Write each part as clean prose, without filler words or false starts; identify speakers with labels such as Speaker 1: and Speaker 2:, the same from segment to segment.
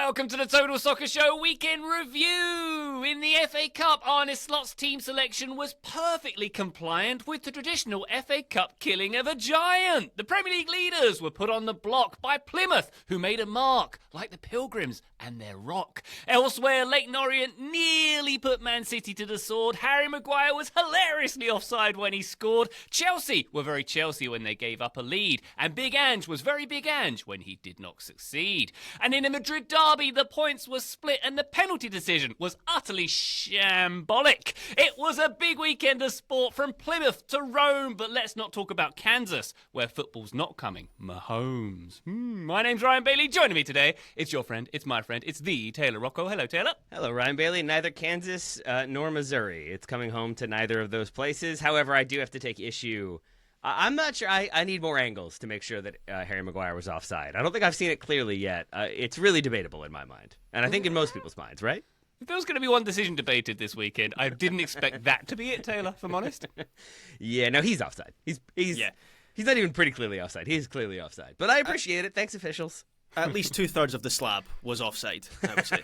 Speaker 1: Welcome to the Total Soccer Show Weekend Review! In the FA Cup, Arne Slot's team selection was perfectly compliant with the traditional FA Cup killing of a giant. The Premier League leaders were put on the block by Plymouth, who made a mark, like the Pilgrims and their rock. Elsewhere, Leyton Orient nearly put Man City to the sword. Harry Maguire was hilariously offside when he scored. Chelsea were very Chelsea when they gave up a lead. And Big Ange was very Big Ange when he did not succeed. And in a Madrid Derby, the points were split and the penalty decision was utterly shambolic. It was a big weekend of sport from Plymouth to Rome, but let's not talk about Kansas, where football's not coming. Mahomes. My name's Ryan Bailey. Joining me today, it's your friend, it's my friend, it's the Taylor Rocco. Hello, Taylor.
Speaker 2: Hello, Ryan Bailey. Neither Kansas nor Missouri. It's coming home to neither of those places. However, I do have to take issue. I'm not sure. I need more angles to make sure that Harry Maguire was offside. I don't think I've seen it clearly yet. It's really debatable in my mind. And I think in most people's minds, right?
Speaker 1: If there was going to be one decision debated this weekend, I didn't expect that to be it, Taylor, if I'm honest.
Speaker 2: Yeah, no, he's offside. He's not even pretty clearly offside. He's clearly offside. But I appreciate it. Thanks, officials.
Speaker 3: At least 2/3 of the slab was offside, I would say.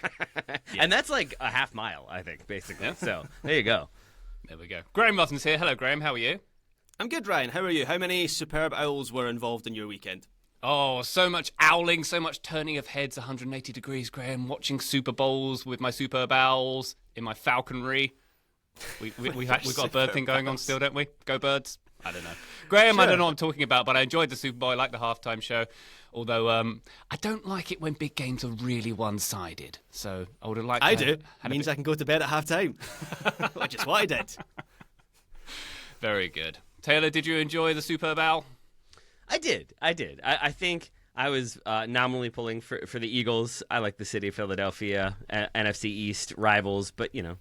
Speaker 2: Yeah. And that's like a half mile, I think, basically. Yeah. So there you go.
Speaker 1: There we go. Graham Martin's here. Hello, Graham. How are you?
Speaker 3: I'm good, Ryan. How are you? How many superb owls were involved in your weekend?
Speaker 1: Oh, so much owling, so much turning of heads 180 degrees, Graham. Watching Super Bowls with my superb owls in my falconry. We've got a bird thing going on still, don't we? Go Birds. I don't know. Graham, sure. I don't know what I'm talking about, but I enjoyed the Super Bowl. I like the halftime show. Although I don't like it when big games are really one-sided. So I would have liked
Speaker 3: I do. It means I can go to bed at halftime. Which is what I did.
Speaker 1: Very good. Taylor, did you enjoy the Superb Owl?
Speaker 2: I did. I think I was nominally pulling for the Eagles. I like the city of Philadelphia, NFC East rivals, but, you know,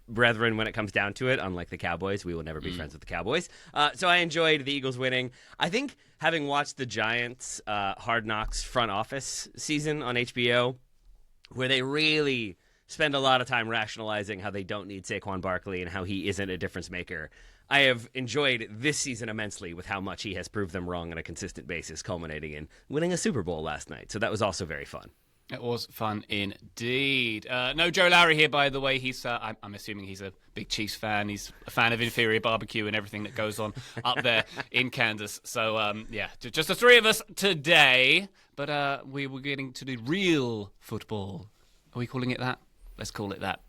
Speaker 2: brethren when it comes down to it, unlike the Cowboys. We will never be friends with the Cowboys. So I enjoyed the Eagles winning. I think having watched the Giants' Hard Knocks front office season on HBO, where they really spend a lot of time rationalizing how they don't need Saquon Barkley and how he isn't a difference maker, I have enjoyed this season immensely with how much he has proved them wrong on a consistent basis, culminating in winning a Super Bowl last night. So that was also very fun.
Speaker 1: It was fun indeed. No Joe Lowry here, by the way. He's I'm assuming he's a big Chiefs fan. He's a fan of inferior barbecue and everything that goes on up there in Kansas. So, yeah, just the three of us today. But we were getting to do real football. Are we calling it that? Let's call it that.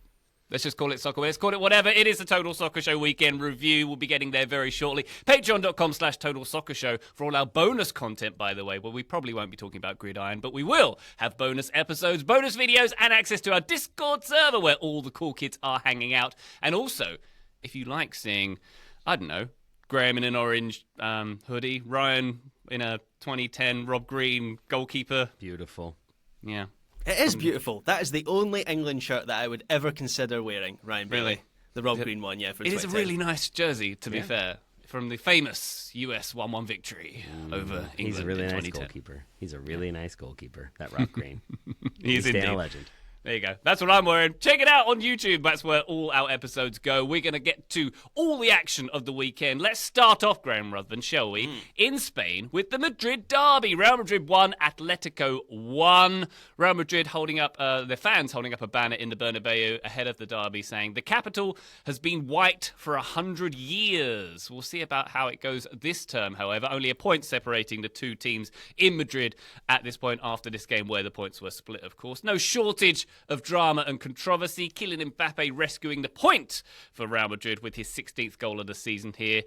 Speaker 1: Let's just call it soccer. Let's call it whatever. It is the Total Soccer Show Weekend Review. We'll be getting there very shortly. Patreon.com/Total Soccer Show for all our bonus content, by the way. Well, we probably won't be talking about Gridiron, but we will have bonus episodes, bonus videos, and access to our Discord server where all the cool kids are hanging out. And also, if you like seeing, I don't know, Graham in an orange hoodie, Ryan in a 2010 Rob Green goalkeeper.
Speaker 2: Beautiful.
Speaker 1: Yeah.
Speaker 3: It is beautiful. That is the only England shirt that I would ever consider wearing, Ryan Bailey.
Speaker 1: Really?
Speaker 3: The Rob Green one, yeah.
Speaker 1: It is a really nice jersey, to be fair, from the famous US 1-1 victory over England.
Speaker 2: He's a really
Speaker 1: in
Speaker 2: nice
Speaker 1: 2010.
Speaker 2: goalkeeper. He's a really nice goalkeeper, that Rob Green.
Speaker 1: He's indeed
Speaker 2: a legend.
Speaker 1: There you go. That's what I'm wearing. Check it out on YouTube. That's where all our episodes go. We're going to get to all the action of the weekend. Let's start off, Graham Ruthven, shall we? In Spain with the Madrid Derby. Real Madrid 1, Atletico 1. Real Madrid holding up, their fans holding up a banner in the Bernabeu ahead of the derby saying, the capital has been white for 100 years. We'll see about how it goes this term, however. Only a point separating the two teams in Madrid at this point after this game where the points were split, of course. No shortage of drama and controversy. Kylian Mbappe rescuing the point for Real Madrid with his 16th goal of the season here.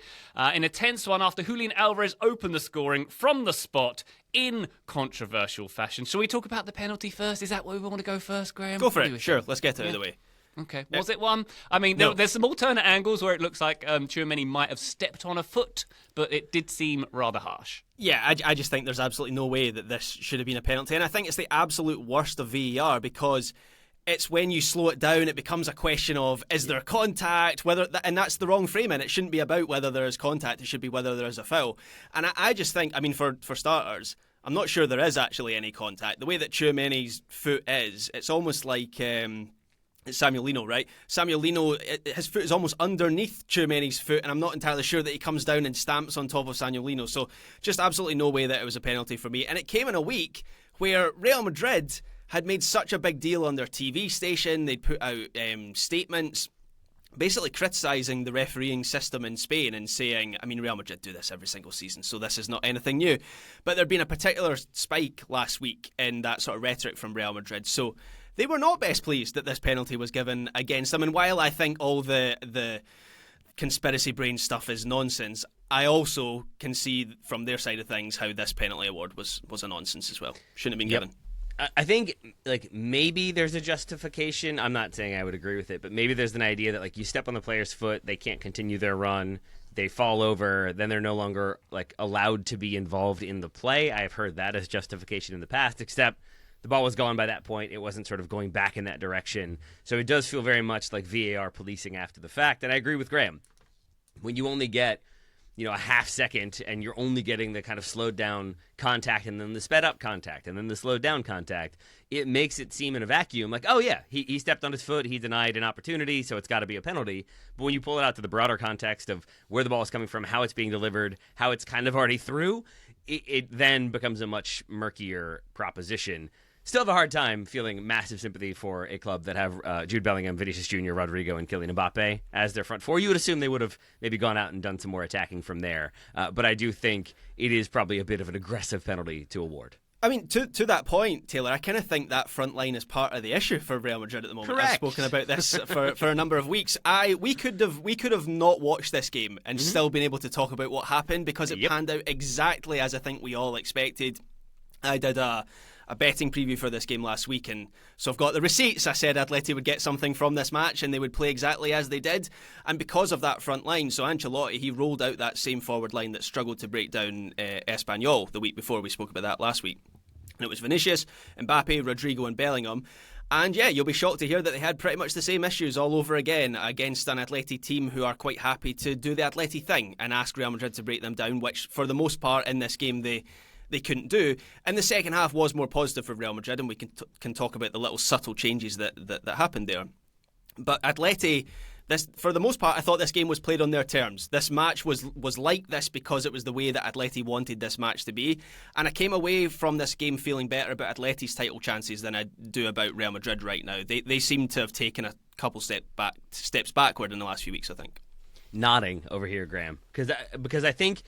Speaker 1: In a tense one after Julian Alvarez opened the scoring from the spot in controversial fashion. Shall we talk about the penalty first? Is that where we want to go first, Graham?
Speaker 3: Go for it. Sure, let's get it out of the way.
Speaker 1: Okay. Was it one? I mean, there's some alternate angles where it looks like Tchouaméni might have stepped on a foot, but it did seem rather harsh.
Speaker 3: Yeah, I just think there's absolutely no way that this should have been a penalty. And I think it's the absolute worst of VAR because it's when you slow it down, it becomes a question of, is there contact? And that's the wrong framing. It shouldn't be about whether there is contact. It should be whether there is a foul. And I just think, I mean, for starters, I'm not sure there is actually any contact. The way that Tchouaméni's foot is, it's almost like it's Samuel Lino, right? Samuel Lino, his foot is almost underneath Tchouaméni's foot, and I'm not entirely sure that he comes down and stamps on top of Samuel Lino. So just absolutely no way that it was a penalty for me. And it came in a week where Real Madrid had made such a big deal on their TV station. They'd put out statements basically criticising the refereeing system in Spain and saying, I mean, Real Madrid do this every single season, so this is not anything new. But there'd been a particular spike last week in that sort of rhetoric from Real Madrid. So they were not best pleased that this penalty was given against them. And while I think all the conspiracy brain stuff is nonsense, I also can see from their side of things how this penalty award was a nonsense as well. Shouldn't have been given.
Speaker 2: I think maybe there's a justification. I'm not saying I would agree with it, but maybe there's an idea that you step on the player's foot, they can't continue their run, they fall over, then they're no longer allowed to be involved in the play. I've heard that as justification in the past, except the ball was gone by that point. It wasn't sort of going back in that direction. So it does feel very much like VAR policing after the fact. And I agree with Graham. When you only get a half second and you're only getting the kind of slowed down contact and then the sped up contact and then the slowed down contact, it makes it seem in a vacuum like, oh yeah, he stepped on his foot, he denied an opportunity, so it's got to be a penalty. But when you pull it out to the broader context of where the ball is coming from, how it's being delivered, how it's kind of already through, it then becomes a much murkier proposition. Still have a hard time feeling massive sympathy for a club that have Jude Bellingham, Vinicius Jr., Rodrigo, and Kylian Mbappe as their front four. You would assume they would have maybe gone out and done some more attacking from there. But I do think it is probably a bit of an aggressive penalty to award.
Speaker 3: I mean, to that point, Taylor, I kind of think that front line is part of the issue for Real Madrid at the moment.
Speaker 2: Correct.
Speaker 3: I've spoken about this for a number of weeks. We could have not watched this game and still been able to talk about what happened because it panned out exactly as I think we all expected. I did a betting preview for this game last week, and so I've got the receipts. I said Atleti would get something from this match and they would play exactly as they did, and because of that front line, so Ancelotti, he rolled out that same forward line that struggled to break down Espanyol the week before. We spoke about that last week, and it was Vinicius, Mbappe, Rodrigo and Bellingham. And yeah, you'll be shocked to hear that they had pretty much the same issues all over again against an Atleti team who are quite happy to do the Atleti thing and ask Real Madrid to break them down, which for the most part in this game they couldn't do. And the second half was more positive for Real Madrid, and we can talk about the little subtle changes that happened there. But Atleti, for the most part, I thought this game was played on their terms. This match was like this because it was the way that Atleti wanted this match to be. And I came away from this game feeling better about Atleti's title chances than I do about Real Madrid right now. They seem to have taken a couple steps backward in the last few weeks, I think.
Speaker 2: Nodding over here, Graham, because I think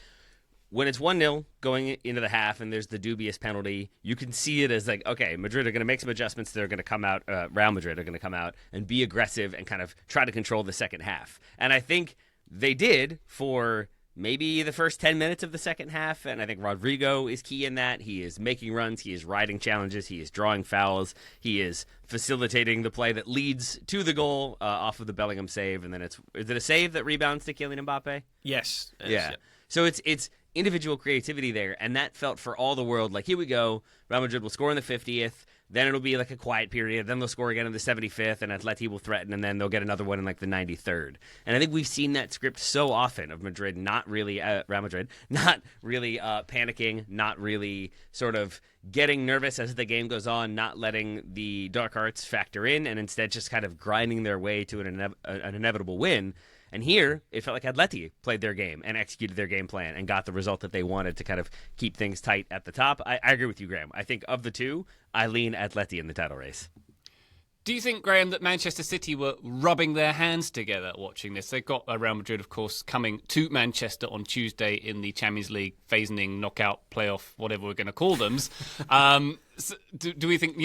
Speaker 2: when it's 1-0 going into the half and there's the dubious penalty, you can see it as okay, Madrid are going to make some adjustments. They're going to come out, Real Madrid are going to come out and be aggressive and kind of try to control the second half. And I think they did for maybe the first 10 minutes of the second half, and I think Rodrigo is key in that. He is making runs, he is riding challenges, he is drawing fouls, he is facilitating the play that leads to the goal off of the Bellingham save, and then is it a save that rebounds to Kylian Mbappe?
Speaker 3: Yes.
Speaker 2: Yeah. So it's individual creativity there, and that felt for all the world like, here we go, Real Madrid will score in the 50th, then it'll be a quiet period, then they'll score again in the 75th, and Atleti will threaten, and then they'll get another one in the 93rd. And I think we've seen that script so often of Madrid not really, Real Madrid, not really panicking, not really sort of getting nervous as the game goes on, not letting the dark arts factor in, and instead just kind of grinding their way to an inevitable win. And here, it felt like Atleti played their game and executed their game plan and got the result that they wanted to kind of keep things tight at the top. I agree with you, Graham. I think of the two, I lean Atleti in the title race.
Speaker 1: Do you think, Graham, that Manchester City were rubbing their hands together watching this? They've got Real Madrid, of course, coming to Manchester on Tuesday in the Champions League phasing knockout playoff, whatever we're going to call them. So do we think,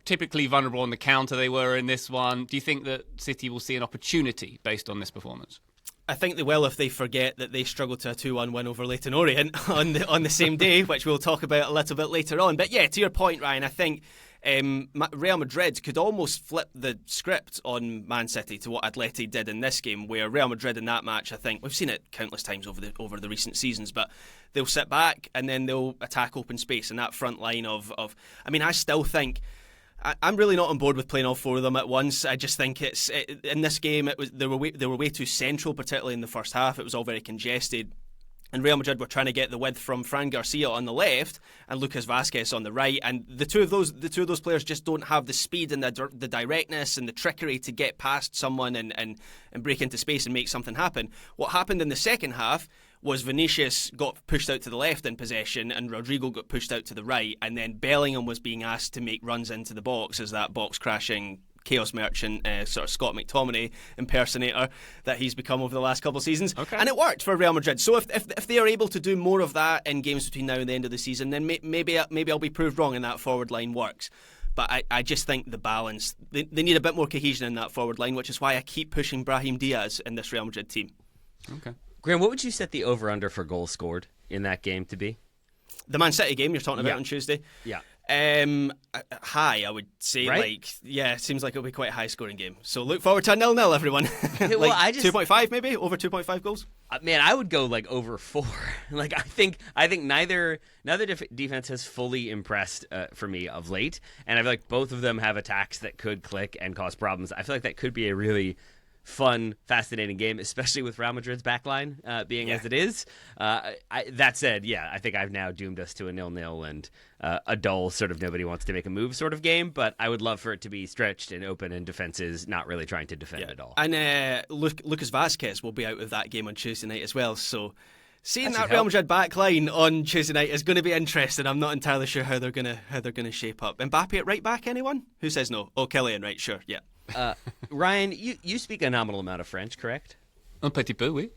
Speaker 1: typically vulnerable on the counter they were in this one? Do you think that City will see an opportunity based on this performance?
Speaker 3: I think they will if they forget that they struggled to a 2-1 win over Leyton Orient on the same day, which we'll talk about a little bit later on. But yeah, to your point, Ryan, I think Real Madrid could almost flip the script on Man City to what Atleti did in this game, where Real Madrid in that match, I think we've seen it countless times over the recent seasons, but they'll sit back and then they'll attack open space, and that front line of I still think I'm really not on board with playing all four of them at once. I just think in this game they were way too central, particularly in the first half. It was all very congested. And Real Madrid were trying to get the width from Fran Garcia on the left and Lucas Vazquez on the right, and the two of those players just don't have the speed and the directness and the trickery to get past someone and break into space and make something happen. What happened in the second half was Vinicius got pushed out to the left in possession and Rodrigo got pushed out to the right, and then Bellingham was being asked to make runs into the box as that box crashing chaos merchant, sort of Scott McTominay impersonator that he's become over the last couple of seasons. And it worked for Real Madrid. So if they are able to do more of that in games between now and the end of the season, then maybe I'll be proved wrong and that forward line works. But I just think the balance, they need a bit more cohesion in that forward line, which is why I keep pushing Brahim Diaz in this Real Madrid team.
Speaker 1: Okay.
Speaker 2: Graham, what would you set the over-under for goals scored in that game to be?
Speaker 3: The Man City game you're talking about on Tuesday?
Speaker 2: Yeah.
Speaker 3: High, I would say.
Speaker 2: Right?
Speaker 3: It seems like it'll be quite a high-scoring game. So look forward to a 0-0, everyone.
Speaker 2: Well, I just
Speaker 3: 2.5 maybe, over 2.5 goals.
Speaker 2: Man, I would go like over 4. Like I think neither defense has fully impressed for me of late, and I feel like both of them have attacks that could click and cause problems. I feel like that could be a really fun, fascinating game, especially with Real Madrid's backline being as it is. That said, I think I've now doomed us to a 0-0 and a dull sort of nobody wants to make a move sort of game, but I would love for it to be stretched and open and defenses not really trying to defend at all.
Speaker 3: And Lucas Vazquez will be out of that game on Tuesday night as well, so seeing that
Speaker 2: help.
Speaker 3: Real Madrid backline on Tuesday night is going to be interesting. I'm not entirely sure how they're going to shape up. Mbappe at right back, anyone? Who says no? Oh, Kylian, right, sure, yeah.
Speaker 2: Ryan, you speak a nominal amount of French, correct?
Speaker 1: Un petit peu, oui.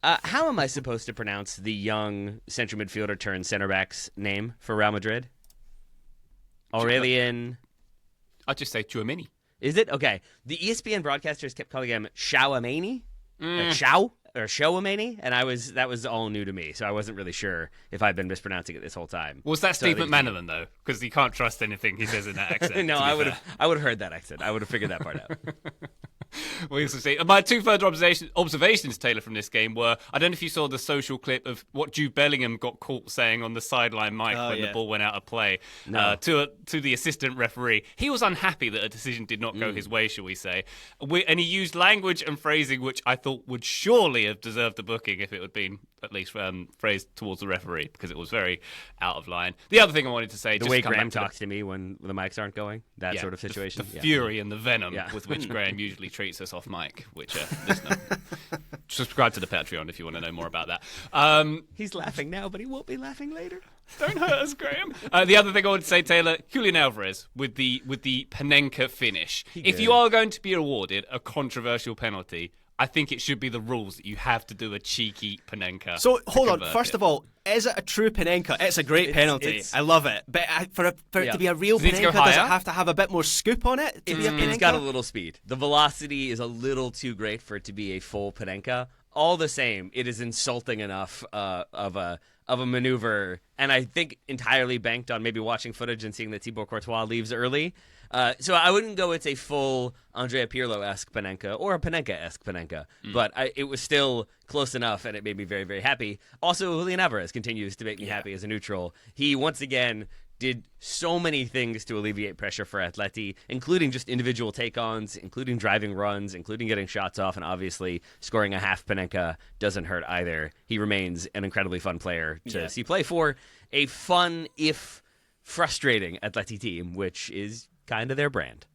Speaker 2: How am I supposed to pronounce the young central midfielder turned center back's name for Real Madrid? Aurelien.
Speaker 1: I'd just say Tchouameni.
Speaker 2: Is it? Okay. The ESPN broadcasters kept calling him Chouameni. Chouameni, and that was all new to me, so I wasn't really sure if I'd been mispronouncing it this whole time.
Speaker 1: Was that Steve McManaman, though? Because you can't trust anything he says in that accent.
Speaker 2: No, I would have heard that accent. I would have figured that part out.
Speaker 1: We also see my two further observations, Taylor, from this game were, I don't know if you saw the social clip of what Jude Bellingham got caught saying on the sideline mic when the ball went out of play to the assistant referee. He was unhappy that a decision did not go his way, shall we say. And he used language and phrasing which I thought would surely have deserved the booking if it had been at least phrased towards the referee, because it was very out of line. The other thing I wanted to say,
Speaker 2: the way Graham talks to me when the mics aren't going, that sort of situation.
Speaker 1: The fury and the venom with which Graham usually treats us off mic, which listener, subscribe to the Patreon if you want to know more about that.
Speaker 2: He's laughing now, but he won't be laughing later.
Speaker 1: Don't hurt us, Graham. The other thing I wanted to say, Taylor, Julian Alvarez with the Panenka finish. If you are going to be awarded a controversial penalty, I think it should be the rules that you have to do a cheeky Panenka.
Speaker 3: So hold on. First of all, is it a true Panenka? It's a great penalty. I love it. But for it to be a real Panenka, does it have to have a bit more scoop on it to be a Panenka? It's
Speaker 2: got a little speed. The velocity is a little too great for it to be a full Panenka. All the same, it is insulting enough of a maneuver, and I think entirely banked on maybe watching footage and seeing that Thibaut Courtois leaves early. So I wouldn't go it's a full Andrea Pirlo-esque Panenka or a Panenka-esque Panenka, but it was still close enough, and it made me very, very happy. Also, Julian Alvarez continues to make me happy as a neutral. He, once again, did so many things to alleviate pressure for Atleti, including just individual take-ons, including driving runs, including getting shots off, and obviously scoring a half Panenka doesn't hurt either. He remains an incredibly fun player to see play for a fun, if frustrating, Atleti team, which is kind of their brand.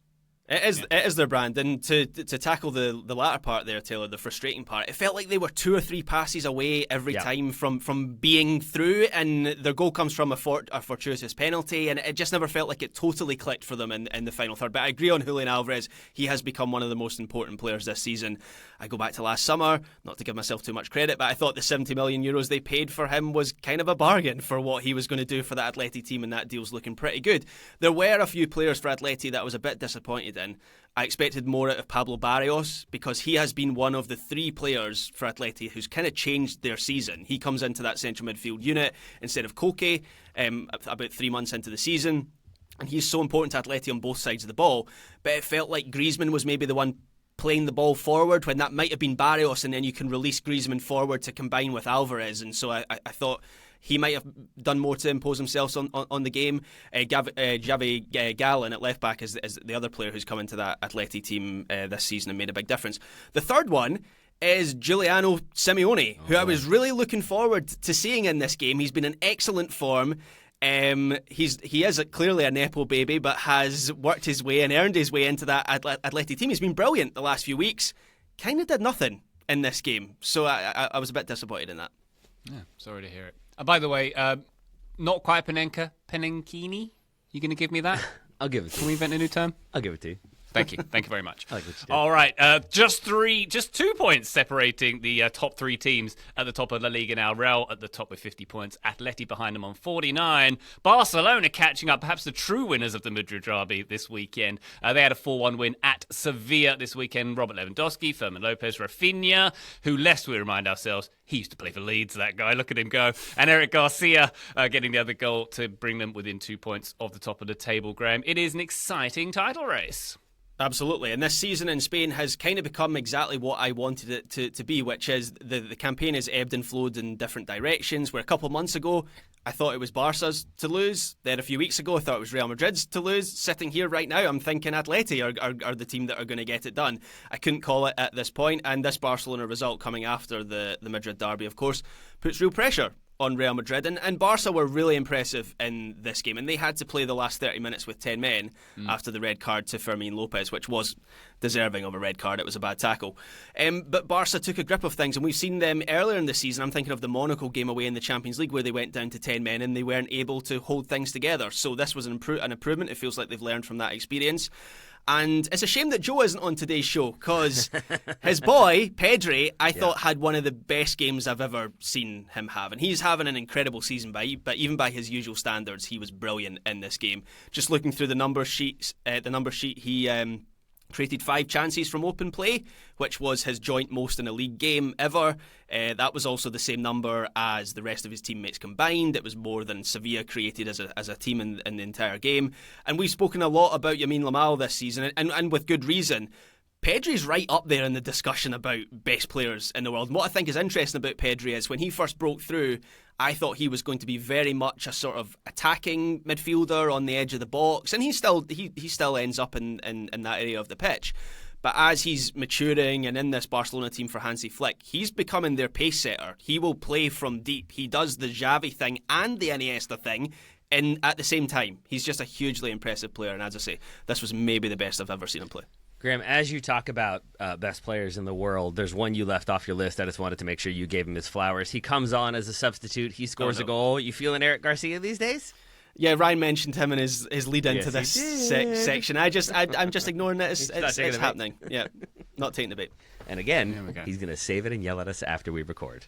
Speaker 3: It is their brand, and to tackle the latter part there, Taylor, the frustrating part, it felt like they were 2 or 3 passes away every time from being through, and their goal comes from a fortuitous penalty, and it just never felt like it totally clicked for them in the final third. But I agree on Julian Alvarez. He has become one of the most important players this season. I go back to last summer, not to give myself too much credit, but I thought the 70 million euros they paid for him was kind of a bargain for what he was going to do for the Atleti team, and that deal's looking pretty good. There were a few players for Atleti that I was a bit disappointed in. I expected more out of Pablo Barrios, because he has been one of the 3 players for Atleti who's kind of changed their season. He comes into that central midfield unit instead of Koke about 3 months into the season, and he's so important to Atleti on both sides of the ball. But it felt like Griezmann was maybe the one playing the ball forward when that might have been Barrios, and then you can release Griezmann forward to combine with Alvarez. And so I thought he might have done more to impose himself on the game. Javi Gallen at left back is the other player who's come into that Atleti team this season and made a big difference. The third one is Giuliano Simeone, who I was really looking forward to seeing in this game. He's been in excellent form. He is clearly a Nepo baby, but has worked his way and earned his way into that Atleti team. He's been brilliant the last few weeks. Kind of did nothing in this game, so I was a bit disappointed in that.
Speaker 1: Yeah, sorry to hear it. By the way, not quite Panenka, Penenkini. You going to give me that?
Speaker 2: I'll give it to
Speaker 1: Can we
Speaker 2: you.
Speaker 1: invent a new term?
Speaker 2: I'll give it to you.
Speaker 1: Thank you. Thank you very much.
Speaker 2: I like what you did.
Speaker 1: All right. Just 2 points separating the top 3 teams at the top of La Liga now. Real at the top with 50 points. Atleti behind them on 49. Barcelona catching up, perhaps the true winners of the Madrid Derby this weekend. They had a 4-1 win at Sevilla this weekend. Robert Lewandowski, Fermin Lopez, Rafinha, who, lest we remind ourselves, he used to play for Leeds, that guy. Look at him go. And Eric Garcia getting the other goal to bring them within 2 points of the top of the table, Graham. It is an exciting title race.
Speaker 3: Absolutely, and this season in Spain has kind of become exactly what I wanted it to be, which is the campaign has ebbed and flowed in different directions, where a couple of months ago I thought it was Barca's to lose, then a few weeks ago I thought it was Real Madrid's to lose. Sitting here right now, I'm thinking Atleti are the team that are going to get it done. I couldn't call it at this point, and this Barcelona result coming after the Madrid Derby, of course, puts real pressure on Real Madrid, and Barca were really impressive in this game, and they had to play the last 30 minutes with 10 men after the red card to Fermin Lopez, which was deserving of a red card. It was a bad tackle. But Barca took a grip of things, and we've seen them earlier in the season. I'm thinking of the Monaco game away in the Champions League where they went down to 10 men and they weren't able to hold things together. So this was an improvement. It feels like they've learned from that experience. And it's a shame that Joe isn't on today's show, because his boy, Pedri, I thought had one of the best games I've ever seen him have. And he's having an incredible season, but even by his usual standards, he was brilliant in this game. Just looking through the number sheet, he created 5 chances from open play, which was his joint most in a league game ever. That was also the same number as the rest of his teammates combined. It was more than Sevilla created as a team in the entire game. And we've spoken a lot about Lamine Yamal this season, and with good reason. Pedri's right up there in the discussion about best players in the world. And what I think is interesting about Pedri is when he first broke through, I thought he was going to be very much a sort of attacking midfielder on the edge of the box, and he still ends up in that area of the pitch. But as he's maturing and in this Barcelona team for Hansi Flick, he's becoming their pace setter. He will play from deep. He does the Xavi thing and the Iniesta thing at the same time. He's just a hugely impressive player, and as I say, this was maybe the best I've ever seen him play.
Speaker 2: Graham, as you talk about best players in the world, there's one you left off your list. I just wanted to make sure you gave him his flowers. He comes on as a substitute. He scores a goal. You feeling Eric Garcia these days?
Speaker 3: Yeah, Ryan mentioned him in his lead into this section. I'm just ignoring it. It's happening. Yeah, not taking the bait.
Speaker 2: And again, he's going to save it and yell at us after we record.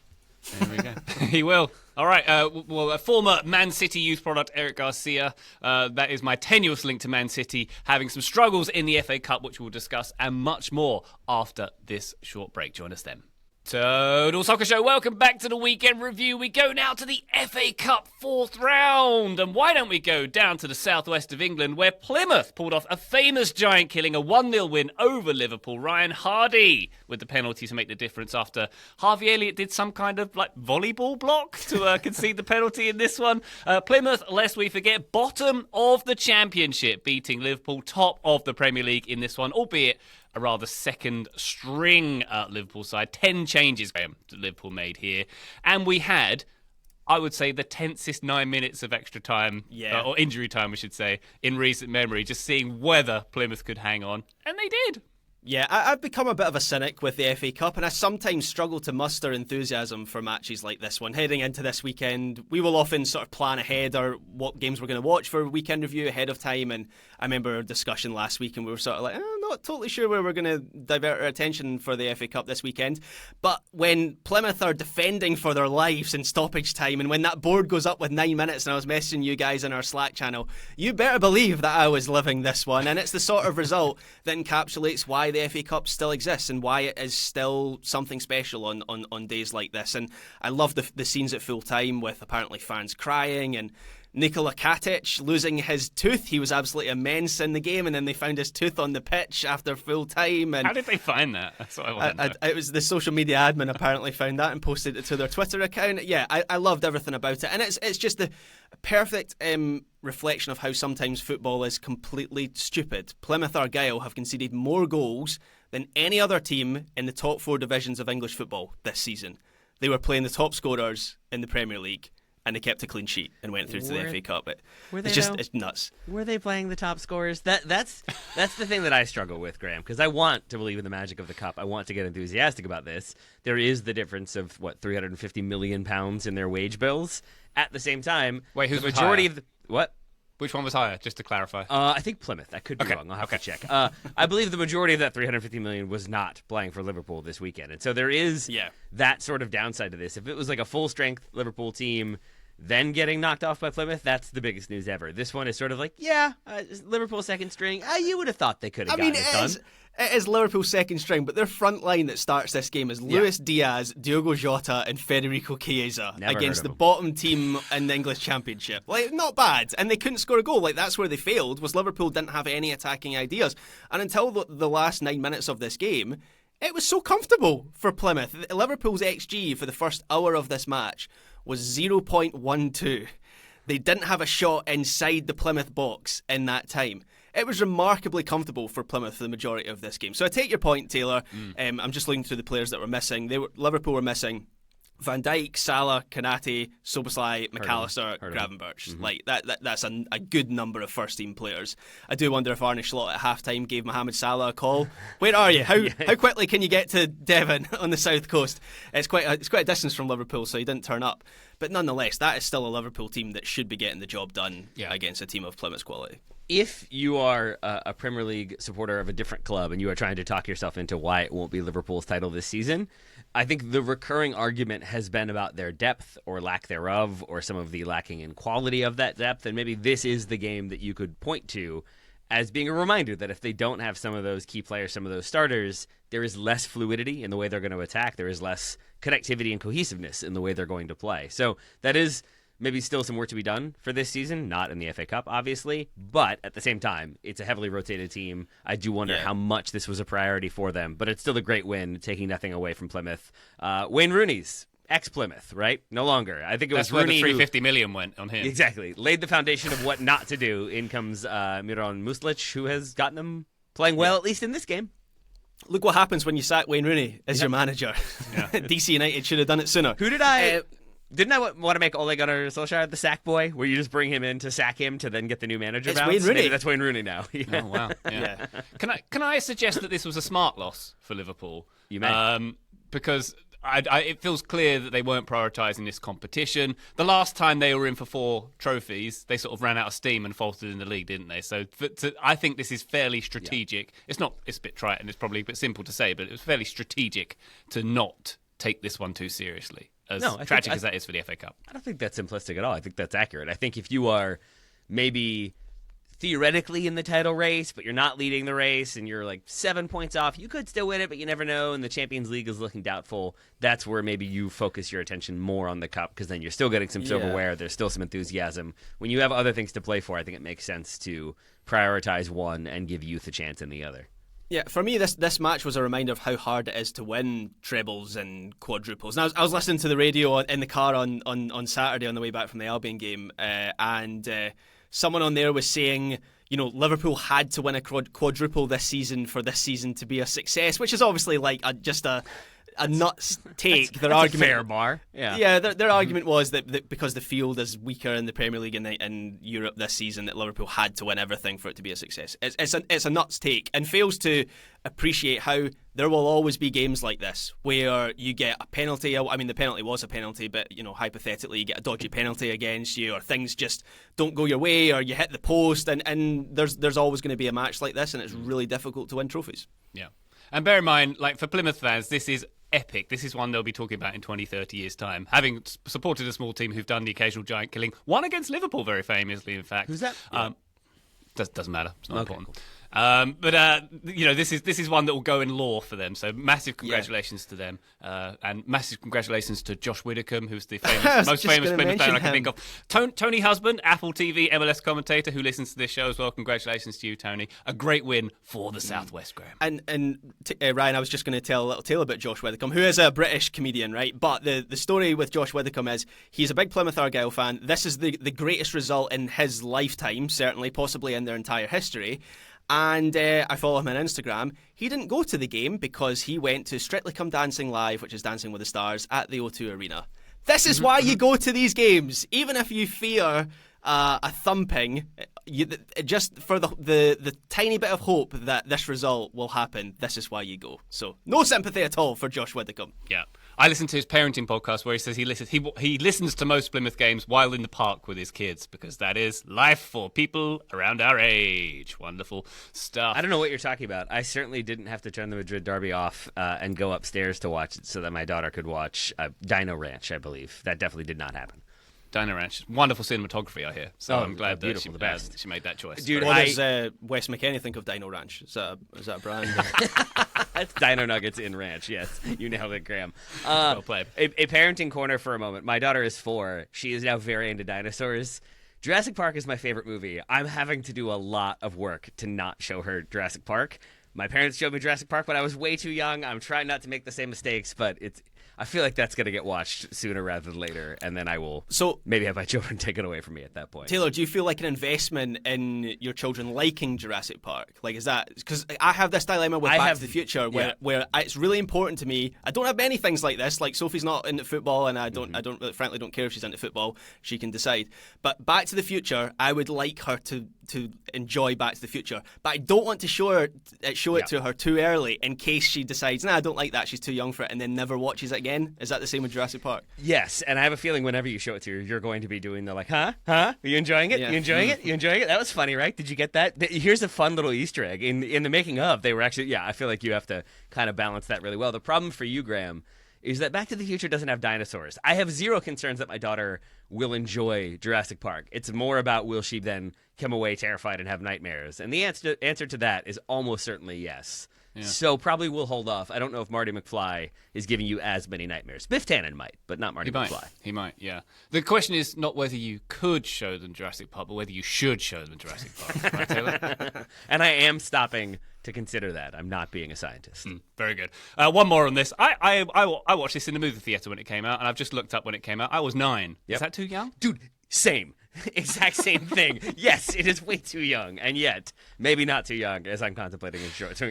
Speaker 1: There we go. He will. All right. Well, a former Man City youth product, Eric Garcia. That is my tenuous link to Man City having some struggles in the FA Cup, which we'll discuss, and much more after this short break. Join us then. Total Soccer Show, welcome back to the weekend review. We go now to the FA Cup 4th round. And why don't we go down to the southwest of England, where Plymouth pulled off a famous giant killing, a 1-0 win over Liverpool. Ryan Hardy with the penalty to make the difference after Harvey Elliott did some kind of volleyball block to concede the penalty in this one. Plymouth, lest we forget, bottom of the Championship, beating Liverpool top of the Premier League in this one, albeit a rather second string Liverpool side. 10 changes that Liverpool made here. And we had, I would say, the tensest 9 minutes of extra time, or injury time, we should say, in recent memory, just seeing whether Plymouth could hang on. And they did.
Speaker 3: Yeah, I've become a bit of a cynic with the FA Cup, and I sometimes struggle to muster enthusiasm for matches like this one. Heading into this weekend, we will often sort of plan ahead or what games we're going to watch for weekend review ahead of time, and I remember a discussion last week and we were sort of like, not totally sure where we're going to divert our attention for the FA Cup this weekend. But when Plymouth are defending for their lives in stoppage time, and when that board goes up with 9 minutes, and I was messaging you guys in our Slack channel, you better believe that I was living this one, and it's the sort of result that encapsulates why the FA Cup still exists and why it is still something special on days like this. And I love the scenes at full time with apparently fans crying and Nikola Katic losing his tooth. He was absolutely immense in the game, and then they found his tooth on the pitch after full time. And
Speaker 1: how did they find that? That's what I want to know.
Speaker 3: It was the social media admin apparently found that and posted it to their Twitter account. Yeah, I loved everything about it, and it's just the perfect reflection of how sometimes football is completely stupid. Plymouth Argyle have conceded more goals than any other team in the top 4 divisions of English football this season. They were playing the top scorers in the Premier League. and they kept a clean sheet and went through to the FA Cup. It's nuts.
Speaker 2: Were they playing the top scorers? That's the thing that I struggle with, Graham, because I want to believe in the magic of the cup. I want to get enthusiastic about this. There is the difference of £350 million in their wage bills. At the same time,
Speaker 1: wait, who's
Speaker 2: the majority of the what?
Speaker 1: Which one was higher? Just to clarify.
Speaker 2: I think Plymouth. I could be wrong. I'll have to check. I believe the majority of that $350 million was not playing for Liverpool this weekend, and so there is that sort of downside to this. If it was like a full-strength Liverpool team, then getting knocked off by Plymouth, that's the biggest news ever. This one is sort of like, Liverpool second string. You would have thought they could have gotten it done.
Speaker 3: It is Liverpool's second string, but their front line that starts this game is Luis Diaz, Diogo Jota, and Federico Chiesa against the bottom team in the English Championship. Like, not bad. And they couldn't score a goal. Like, that's where they failed, was Liverpool didn't have any attacking ideas. And until the last 9 minutes of this game, it was so comfortable for Plymouth. Liverpool's XG for the first hour of this match was 0.12. They didn't have a shot inside the Plymouth box in that time. It was remarkably comfortable for Plymouth for the majority of this game. So I take your point, Taylor. I'm just looking through the players that were missing. Liverpool were missing Van Dijk, Salah, Konate, Szoboszlai, McAllister, Gravenberch. Like that's a good number of first-team players. I do wonder if Arne Slot at halftime gave Mohamed Salah a call. Where are you? How quickly can you get to Devon on the south coast? It's quite a distance from Liverpool, so he didn't turn up. But nonetheless, that is still a Liverpool team that should be getting the job done against a team of Plymouth's quality.
Speaker 2: If you are a Premier League supporter of a different club and you are trying to talk yourself into why it won't be Liverpool's title this season, I think the recurring argument has been about their depth or lack thereof, or some of the lacking in quality of that depth. And maybe this is the game that you could point to as being a reminder that if they don't have some of those key players, some of those starters, there is less fluidity in the way they're going to attack. There is less connectivity and cohesiveness in the way they're going to play. So that is maybe still some work to be done for this season, not in the FA Cup, obviously, but at the same time, it's a heavily rotated team. I do wonder how much this was a priority for them, but it's still a great win, taking nothing away from Plymouth. Wayne Rooney's ex-Plymouth, right? No longer. I think it was
Speaker 1: where
Speaker 2: Rooney
Speaker 1: the $350 million went on him.
Speaker 2: Exactly. Laid the foundation of what not to do. In comes Miran Muslic, who has gotten them playing well, at least in this game.
Speaker 3: Look what happens when you sack Wayne Rooney as your manager. DC United should have done it sooner.
Speaker 2: Who did I... Didn't I want to make Ole Gunnar Solskjaer the sack boy, where you just bring him in to sack him to then get the new manager?
Speaker 3: It's Wayne Rooney.
Speaker 2: Maybe that's Wayne Rooney now.
Speaker 1: Oh wow! Yeah. Can I suggest that this was a smart loss for Liverpool?
Speaker 2: You may,
Speaker 1: because it feels clear that they weren't prioritising this competition. The last time they were in for 4 trophies, they sort of ran out of steam and faltered in the league, didn't they? So I think this is fairly strategic. It's a bit trite and it's probably a bit simple to say, but it was fairly strategic to not take this one too seriously. As tragic as that is for the FA Cup.
Speaker 2: I don't think that's simplistic at all. I think that's accurate. I think if you are maybe theoretically in the title race, but you're not leading the race and you're like 7 points off, you could still win it, but you never know, and the Champions League is looking doubtful, that's where maybe you focus your attention more on the Cup, because then you're still getting some silverware, there's still some enthusiasm. When you have other things to play for, I think it makes sense to prioritize one and give youth a chance in the other.
Speaker 3: Yeah, for me, this match was a reminder of how hard it is to win trebles and quadruples. And I was listening to the radio in the car on Saturday on the way back from the Albion game, and someone on there was saying, Liverpool had to win a quadruple this season for this season to be a success, which is obviously like just a nuts take.
Speaker 2: Their argument, a fair bar.
Speaker 3: Yeah. Their argument was that because the field is weaker in the Premier League and in Europe this season, that Liverpool had to win everything for it to be a success. It's a nuts take, and fails to appreciate how there will always be games like this where you get a penalty. I mean, the penalty was a penalty, but hypothetically, you get a dodgy penalty against you, or things just don't go your way, or you hit the post, and there's always going to be a match like this, and it's really difficult to win trophies.
Speaker 1: Yeah, and bear in mind, like for Plymouth fans, this is epic. This is one they'll be talking about in 20, 30 years' time. Having supported a small team who've done the occasional giant killing, one against Liverpool very famously, in fact.
Speaker 2: Who's that?
Speaker 1: Doesn't matter. It's not important. But this is one that will go in lore for them. So massive congratulations to them, and massive congratulations to Josh Widdicombe, who's the most famous Plymouth fan I can think of. Tony Husband, Apple TV MLS commentator, who listens to this show as well. Congratulations to you, Tony. A great win for the Southwest, Graham.
Speaker 3: And Ryan, I was just going to tell a little tale about Josh Widdicombe, who is a British comedian, right? But the story with Josh Widdicombe is he's a big Plymouth Argyle fan. This is the greatest result in his lifetime, certainly, possibly in their entire history. And I follow him on Instagram. He didn't go to the game because he went to Strictly Come Dancing Live, which is Dancing with the Stars, at the O2 Arena. This is why you go to these games, even if you fear a thumping. Just for the tiny bit of hope that this result will happen, this is why you go. So no sympathy at all for Josh Widdicombe.
Speaker 1: Yeah. I listened to his parenting podcast where he says he listens to most Plymouth games while in the park with his kids because that is life for people around our age. Wonderful stuff.
Speaker 2: I don't know what you're talking about. I certainly didn't have to turn the Madrid Derby off and go upstairs to watch it so that my daughter could watch Dino Ranch, I believe. That definitely did not happen.
Speaker 1: Dino Ranch. Wonderful cinematography, I hear. So I'm glad that she made that choice.
Speaker 2: Dude,
Speaker 3: What does Wes McKennie think of Dino Ranch? Is that a brand?
Speaker 2: That's Dino Nuggets in Ranch, yes. You nailed it, Graham.
Speaker 1: Well played.
Speaker 2: A parenting corner for a moment. My daughter is 4. She is now very into dinosaurs. Jurassic Park is my favorite movie. I'm having to do a lot of work to not show her Jurassic Park. My parents showed me Jurassic Park when I was way too young. I'm trying not to make the same mistakes, but I feel like that's going to get watched sooner rather than later, and then I will maybe have my children taken away from me at that point.
Speaker 3: Taylor, do you feel like an investment in your children liking Jurassic Park? Like, is that because I have this dilemma with Back to the Future, where it's really important to me. I don't have many things like this. Like Sophie's not into football, and I frankly don't care if she's into football. She can decide. But Back to the Future, I would like her to enjoy Back to the Future, but I don't want to show it to her too early in case she decides, I don't like that, she's too young for it, and then never watches it again. Is that the same with Jurassic Park?
Speaker 2: Yes, and I have a feeling whenever you show it to her, you're going to be doing the like, huh? Are you enjoying it?
Speaker 3: Yeah.
Speaker 2: You enjoying it? You enjoying it? That was funny, right? Did you get that? Here's a fun little Easter egg. In the making of, they were actually, I feel like you have to kind of balance that really well. The problem for you, Graham, is that Back to the Future doesn't have dinosaurs. I have zero concerns that my daughter will enjoy Jurassic Park. It's more about will she then come away terrified and have nightmares. And the answer to that is almost certainly yes. Yeah. So probably we'll hold off. I don't know if Marty McFly is giving you as many nightmares. Biff Tannen might, but not Marty McFly.
Speaker 1: He might, yeah. The question is not whether you could show them Jurassic Park, but whether you should show them Jurassic Park. Right, Taylor?
Speaker 2: And I am stopping to consider that. I'm not being a scientist.
Speaker 1: Very good. One more on this. I watched this in the movie theatre when it came out, and I've just looked up when it came out. I was 9. Yep. Is that too young?
Speaker 2: Dude, same. Exact same thing. Yes, it is way too young, and yet maybe not too young as I'm contemplating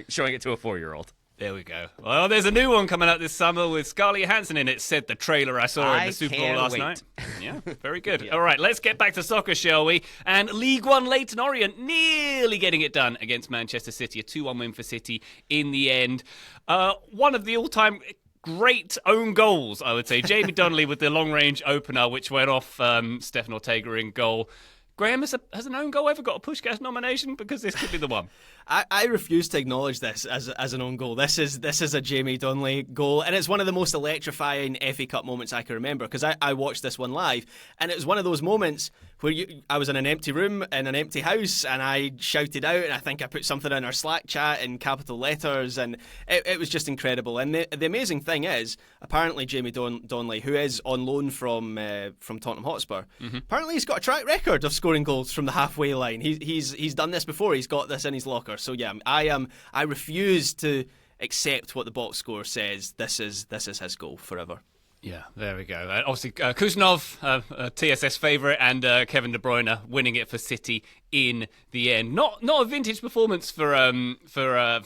Speaker 2: showing it to a 4-year-old.
Speaker 1: There we go. Well, there's a new one coming out this summer with Scarlett Johansson in it, said the trailer I saw in the Super Bowl last night. Yeah, very good. All right, let's get back to soccer, shall we? And League One Leyton Orient nearly getting it done against Manchester City. A 2-1 win for City in the end. One of the all-time great own goals, I would say. Jamie Donnelly with the long-range opener, which went off Stefan Ortega in goal. Graham, has an own goal ever got a Puskás nomination? Because this could be the one.
Speaker 3: I refuse to acknowledge this as an own goal. This is a Jamie Donnelly goal, and it's one of the most electrifying FA Cup moments I can remember because I watched this one live, and it was one of those moments where I was in an empty room in an empty house, and I shouted out, and I think I put something in our Slack chat in capital letters, and it was just incredible. And the amazing thing is, apparently Jamie Donnelly, who is on loan from Tottenham Hotspur, apparently he's got a track record of scoring goals from the halfway line. He's done this before. He's got this in his locker. So yeah, I refuse to accept what the box score says. This is his goal forever.
Speaker 1: Yeah, there we go. Obviously, Kuznov, TSS favourite, and Kevin De Bruyne winning it for City in the end. Not a vintage performance for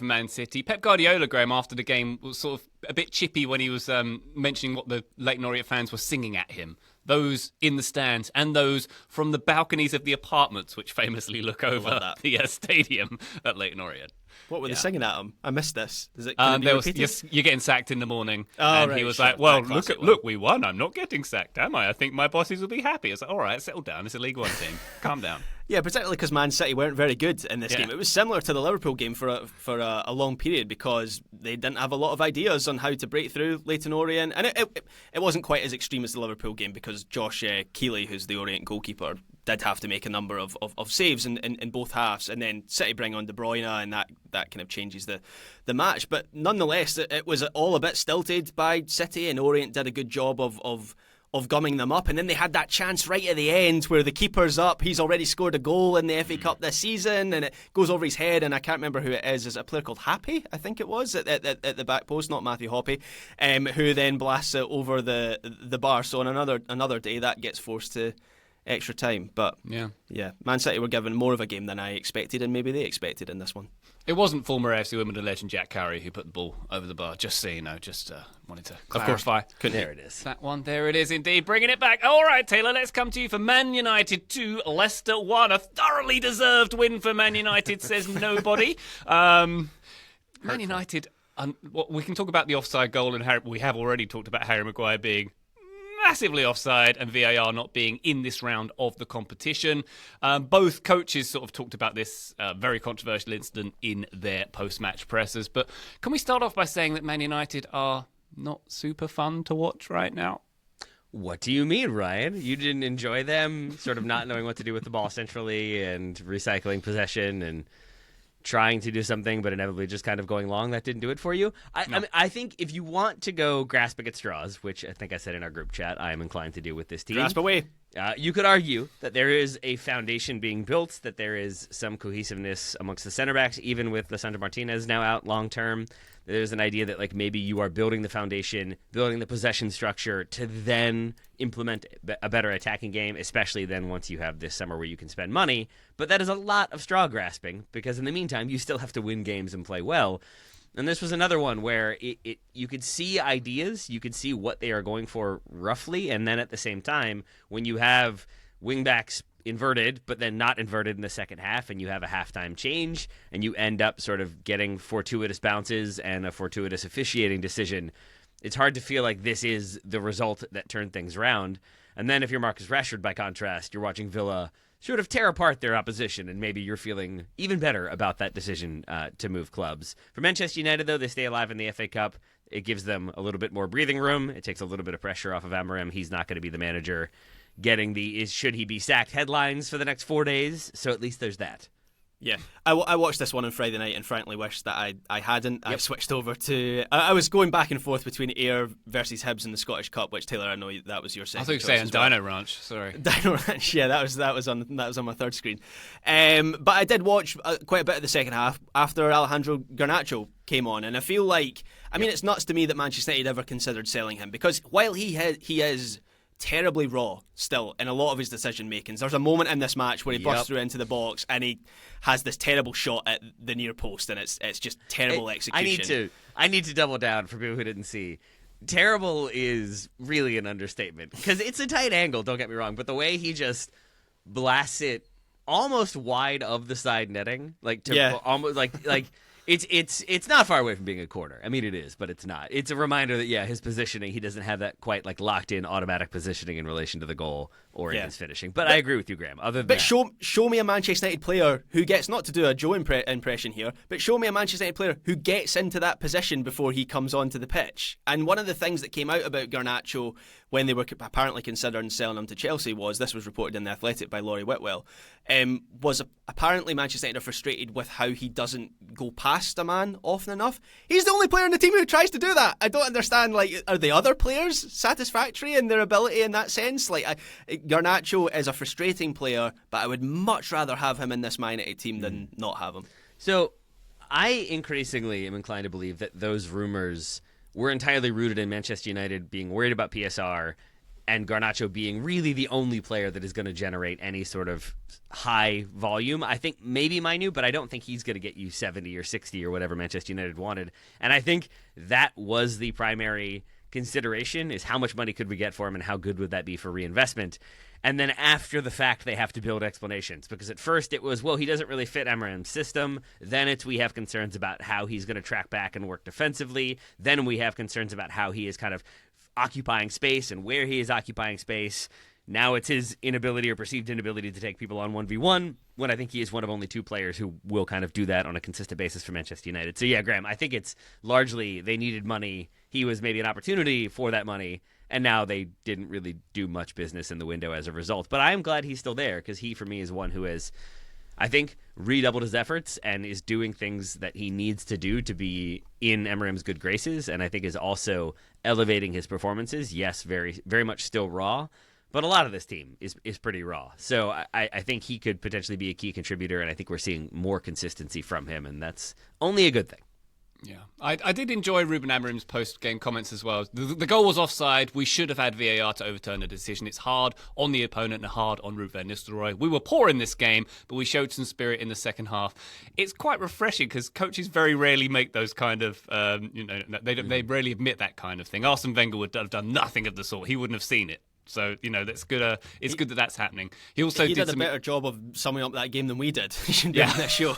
Speaker 1: Man City. Pep Guardiola, Graham, after the game was sort of a bit chippy when he was mentioning what the Leyton Orient fans were singing at him. Those in the stands and those from the balconies of the apartments, which famously look over the stadium at Leyton Orient.
Speaker 3: What were they singing at him? I missed this. Is it going to be repeated?
Speaker 1: You're getting sacked in the morning.
Speaker 3: And
Speaker 1: he was like, well, look, we won. I'm not getting sacked, am I? I think my bosses will be happy. It's like, all right, settle down. It's a League One team. Calm down.
Speaker 3: Yeah, particularly because Man City weren't very good in this game. It was similar to the Liverpool game for a long period because they didn't have a lot of ideas on how to break through Leyton Orient. And it wasn't quite as extreme as the Liverpool game because Josh Keeley, who's the Orient goalkeeper, did have to make a number of saves in both halves. And then City bring on De Bruyne, and that kind of changes the match. But nonetheless, it was all a bit stilted by City, and Orient did a good job of gumming them up, and then they had that chance right at the end where the keeper's up. He's already scored a goal in the FA Cup this season, and it goes over his head, and I can't remember who it is. Is it a player called Happy? I think it was at the back post, not Matthew Hoppe, who then blasts it over the bar. So on another day, that gets forced to extra time. But yeah, Man City were given more of a game than I expected, and maybe they expected in this one.
Speaker 1: It wasn't former AFC Wimbledon legend Jack Curry who put the ball over the bar, just so you know. Just wanted to clarify.
Speaker 2: There it is.
Speaker 1: That one, there it is indeed. Bringing it back. All right, Taylor, let's come to you for Man United 2, Leicester 1. A thoroughly deserved win for Man United, says nobody. Man United, we can talk about the offside goal, and we have already talked about Harry Maguire being massively offside and VAR not being in this round of the competition. Both coaches sort of talked about this very controversial incident in their post-match pressers. But can we start off by saying that Man United are not super fun to watch right now?
Speaker 2: What do you mean, Ryan? You didn't enjoy them sort of not knowing what to do with the ball centrally and recycling possession and trying to do something but inevitably just kind of going long? That didn't do it for you? I mean, I think if you want to go grasping at straws, which I think I said in our group chat I am inclined to do with this team.
Speaker 3: Grasp away.
Speaker 2: You could argue that there is a foundation being built, that there is some cohesiveness amongst the center backs, even with Lisandro Martinez now out long term. There's an idea that like maybe you are building the foundation, building the possession structure to then implement a better attacking game, especially then once you have this summer where you can spend money. But that is a lot of straw grasping because in the meantime, you still have to win games and play well. And this was another one where you could see ideas, you could see what they are going for roughly, and then at the same time, when you have wingbacks inverted, but then not inverted in the second half, and you have a halftime change, and you end up sort of getting fortuitous bounces and a fortuitous officiating decision, it's hard to feel like this is the result that turned things around. And then if you're Marcus Rashford, by contrast, you're watching Villa sort of tear apart their opposition, and maybe you're feeling even better about that decision to move clubs. For Manchester United, though, they stay alive in the FA Cup. It gives them a little bit more breathing room. It takes a little bit of pressure off of Amorim. He's not going to be the manager getting the should he be sacked headlines for the next 4 days, so at least there's that.
Speaker 3: Yeah, I watched this one on Friday night and frankly wish that I hadn't. Yep. I switched over to... I was going back and forth between Ayr versus Hibs in the Scottish Cup, which, Taylor, I know that was your second.
Speaker 1: I thought you were saying Dino Ranch, sorry.
Speaker 3: Dino Ranch, yeah, that was on my third screen. But I did watch quite a bit of the second half after Alejandro Garnacho came on, and I feel like... I mean, it's nuts to me that Manchester United ever considered selling him, because while he is terribly raw still in a lot of his decision makings. There's a moment in this match where he bursts through into the box and he has this terrible shot at the near post, and it's just terrible execution.
Speaker 2: I need to double down for people who didn't see. Terrible is really an understatement because it's a tight angle, don't get me wrong, but the way he just blasts it almost wide of the side netting, almost like It's not far away from being a corner. I mean, it is, but it's not. It's a reminder that, his positioning, he doesn't have that quite like locked in automatic positioning in relation to the goal or in his finishing. But I agree with you, Graham.
Speaker 3: Show me a Manchester United player who gets, not to do a Joe impression here, but show me a Manchester United player who gets into that position before he comes onto the pitch. And one of the things that came out about Garnacho when they were apparently considering selling him to Chelsea this was reported in The Athletic by Laurie Whitwell, was apparently Manchester United are frustrated with how he doesn't go past a man often enough. He's the only player in the team who tries to do that. I don't understand, are the other players satisfactory in their ability in that sense? Garnacho is a frustrating player, but I would much rather have him in this Man United team than not have him.
Speaker 2: So I increasingly am inclined to believe that those rumors were entirely rooted in Manchester United being worried about PSR and Garnacho being really the only player that is going to generate any sort of high volume. I think maybe Mainu, but I don't think he's going to get you 70 or 60 or whatever Manchester United wanted. And I think that was the primary consideration, is how much money could we get for him and how good would that be for reinvestment. And then after the fact, they have to build explanations, because at first it was, he doesn't really fit Amorim's system. Then it's, we have concerns about how he's going to track back and work defensively. Then we have concerns about how he is kind of occupying space and where he is occupying space. Now it's his inability or perceived inability to take people on 1v1, when I think he is one of only two players who will kind of do that on a consistent basis for Manchester United. So yeah, Graham, I think it's largely they needed money. He was maybe an opportunity for that money, and now they didn't really do much business in the window as a result. But I am glad he's still there, because he, for me, is one who has, I think, redoubled his efforts and is doing things that he needs to do to be in Amorim's good graces, and I think is also elevating his performances. Yes, very, very much still raw, but a lot of this team is pretty raw. So I think he could potentially be a key contributor, and I think we're seeing more consistency from him, and that's only a good thing.
Speaker 1: Yeah, I did enjoy Ruben Amorim's post-game comments as well. The goal was offside. We should have had VAR to overturn the decision. It's hard on the opponent and hard on Ruud van Nistelrooy. We were poor in this game, but we showed some spirit in the second half. It's quite refreshing because coaches very rarely make those kind of, they rarely admit that kind of thing. Arsene Wenger would have done nothing of the sort. He wouldn't have seen it. So, that's good. It's good that that's happening. He
Speaker 3: did a better job of summing up that game than we did. He should be on this show.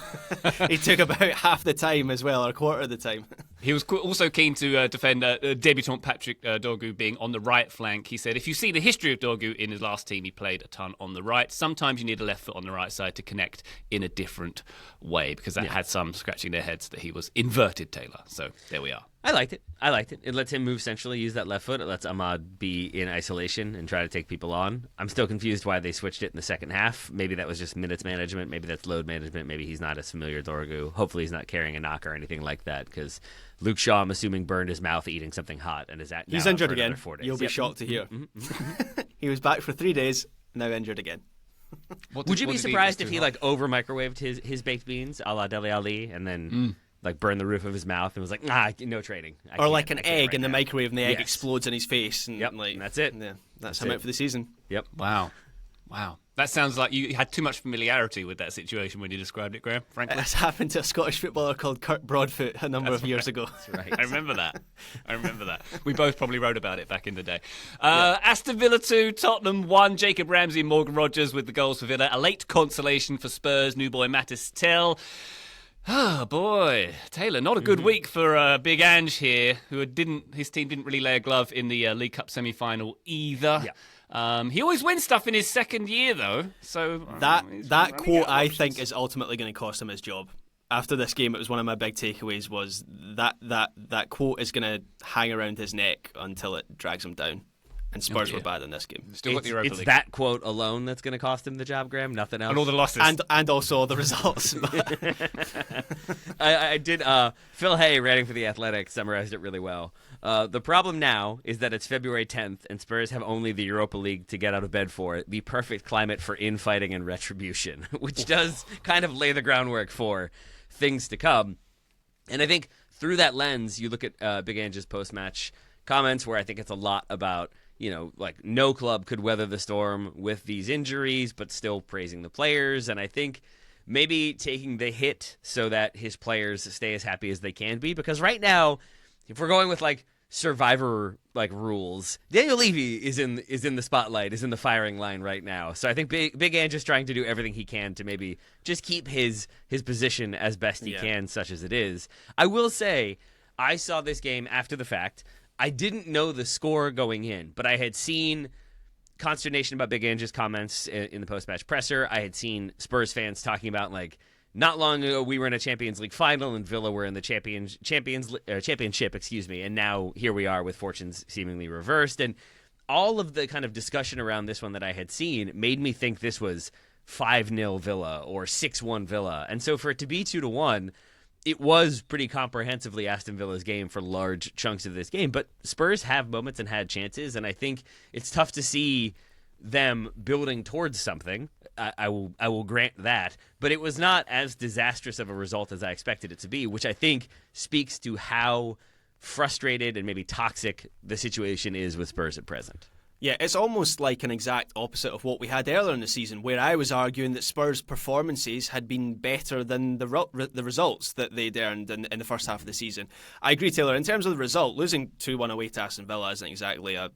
Speaker 3: He took about half the time as well, or a quarter of the time.
Speaker 1: He was also keen to defend debutant Patrick Dorgu being on the right flank. He said, if you see the history of Dorgu in his last team, he played a ton on the right. Sometimes you need a left foot on the right side to connect in a different way, because that had some scratching their heads that he was inverted, Taylor. So there we are.
Speaker 2: I liked it. It lets him move centrally, use that left foot. It lets Ahmad be in isolation and try to take people on. I'm still confused why they switched it in the second half. Maybe that was just minutes management. Maybe that's load management. Maybe he's not as familiar with Dorgu. Hopefully he's not carrying a knock or anything like that, because Luke Shaw, I'm assuming, burned his mouth eating something hot and is
Speaker 3: He's injured again.
Speaker 2: 4 days.
Speaker 3: You'll be shocked to hear. He was back for 3 days, now injured again.
Speaker 2: Would you be surprised if he over microwaved his baked beans a la Dele Alli and then burned the roof of his mouth and was like, no trading?
Speaker 3: Or like an egg in the microwave and the egg explodes in his face. And
Speaker 2: and that's it.
Speaker 3: Yeah, that's him out for the season.
Speaker 2: Yep.
Speaker 1: Wow. That sounds like you had too much familiarity with that situation when you described it, Graham, frankly.
Speaker 3: That's happened to a Scottish footballer called Kurt Broadfoot a number of years ago.
Speaker 2: That's right.
Speaker 1: I remember that. We both probably wrote about it back in the day. Aston Villa 2, Tottenham 1. Jacob Ramsey and Morgan Rogers with the goals for Villa. A late consolation for Spurs, new boy Mattis Tell. Oh boy, Taylor, not a good week for Big Ange here, his team didn't really lay a glove in the League Cup semi-final either. Yeah. He always wins stuff in his second year, though. So
Speaker 3: that quote, I think, is ultimately going to cost him his job. After this game, it was one of my big takeaways. Was that quote is going to hang around his neck until it drags him down. And Spurs were bad in this game.
Speaker 2: It's that quote alone that's going to cost him the job, Graham. Nothing else.
Speaker 1: And all the losses.
Speaker 3: And also the results.
Speaker 2: I did. Phil Hay, writing for The Athletic, summarized it really well. The problem now is that it's February 10th, and Spurs have only the Europa League to get out of bed for. The perfect climate for infighting and retribution, which does kind of lay the groundwork for things to come. And I think through that lens, you look at Big Ange's post-match comments, where I think it's a lot about, no club could weather the storm with these injuries, but still praising the players. And I think maybe taking the hit so that his players stay as happy as they can be. Because right now, if we're going with survivor rules, Daniel Levy is in the spotlight, is in the firing line right now. So I think Big Ange is trying to do everything he can to maybe just keep his position as best he can, such as it is. I will say, I saw this game after the fact. I didn't know the score going in, but I had seen consternation about Big Ange's comments in the post-match presser. I had seen Spurs fans talking about, not long ago we were in a Champions League final and Villa were in the championship, and now here we are with fortunes seemingly reversed. And all of the kind of discussion around this one that I had seen made me think this was 5-0 Villa or 6-1 Villa. And so for it to be 2-1, it was pretty comprehensively Aston Villa's game for large chunks of this game. But Spurs have moments and had chances, and I think it's tough to see them building towards something. I will grant that. But it was not as disastrous of a result as I expected it to be, which I think speaks to how frustrated and maybe toxic the situation is with Spurs at present.
Speaker 3: Yeah, it's almost like an exact opposite of what we had earlier in the season, where I was arguing that Spurs' performances had been better than the results that they'd earned in the first half of the season. I agree, Taylor. In terms of the result, losing 2-1 away to Aston Villa isn't exactly a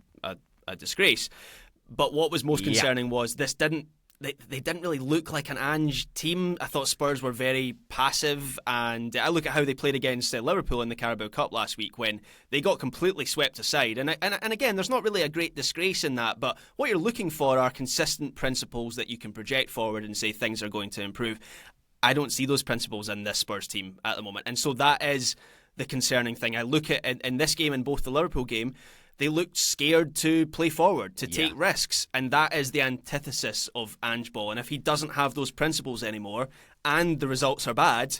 Speaker 3: disgrace. But what was most concerning was this didn't. They didn't really look like an Ange team. I thought Spurs were very passive, and I look at how they played against Liverpool in the Carabao Cup last week when they got completely swept aside. And again, there's not really a great disgrace in that, but what you're looking for are consistent principles that you can project forward and say things are going to improve. I don't see those principles in this Spurs team at the moment, and so that is the concerning thing. I look at in this game and both the Liverpool game, they looked scared to play forward, to take risks, and that is the antithesis of Ange ball. And if he doesn't have those principles anymore and the results are bad,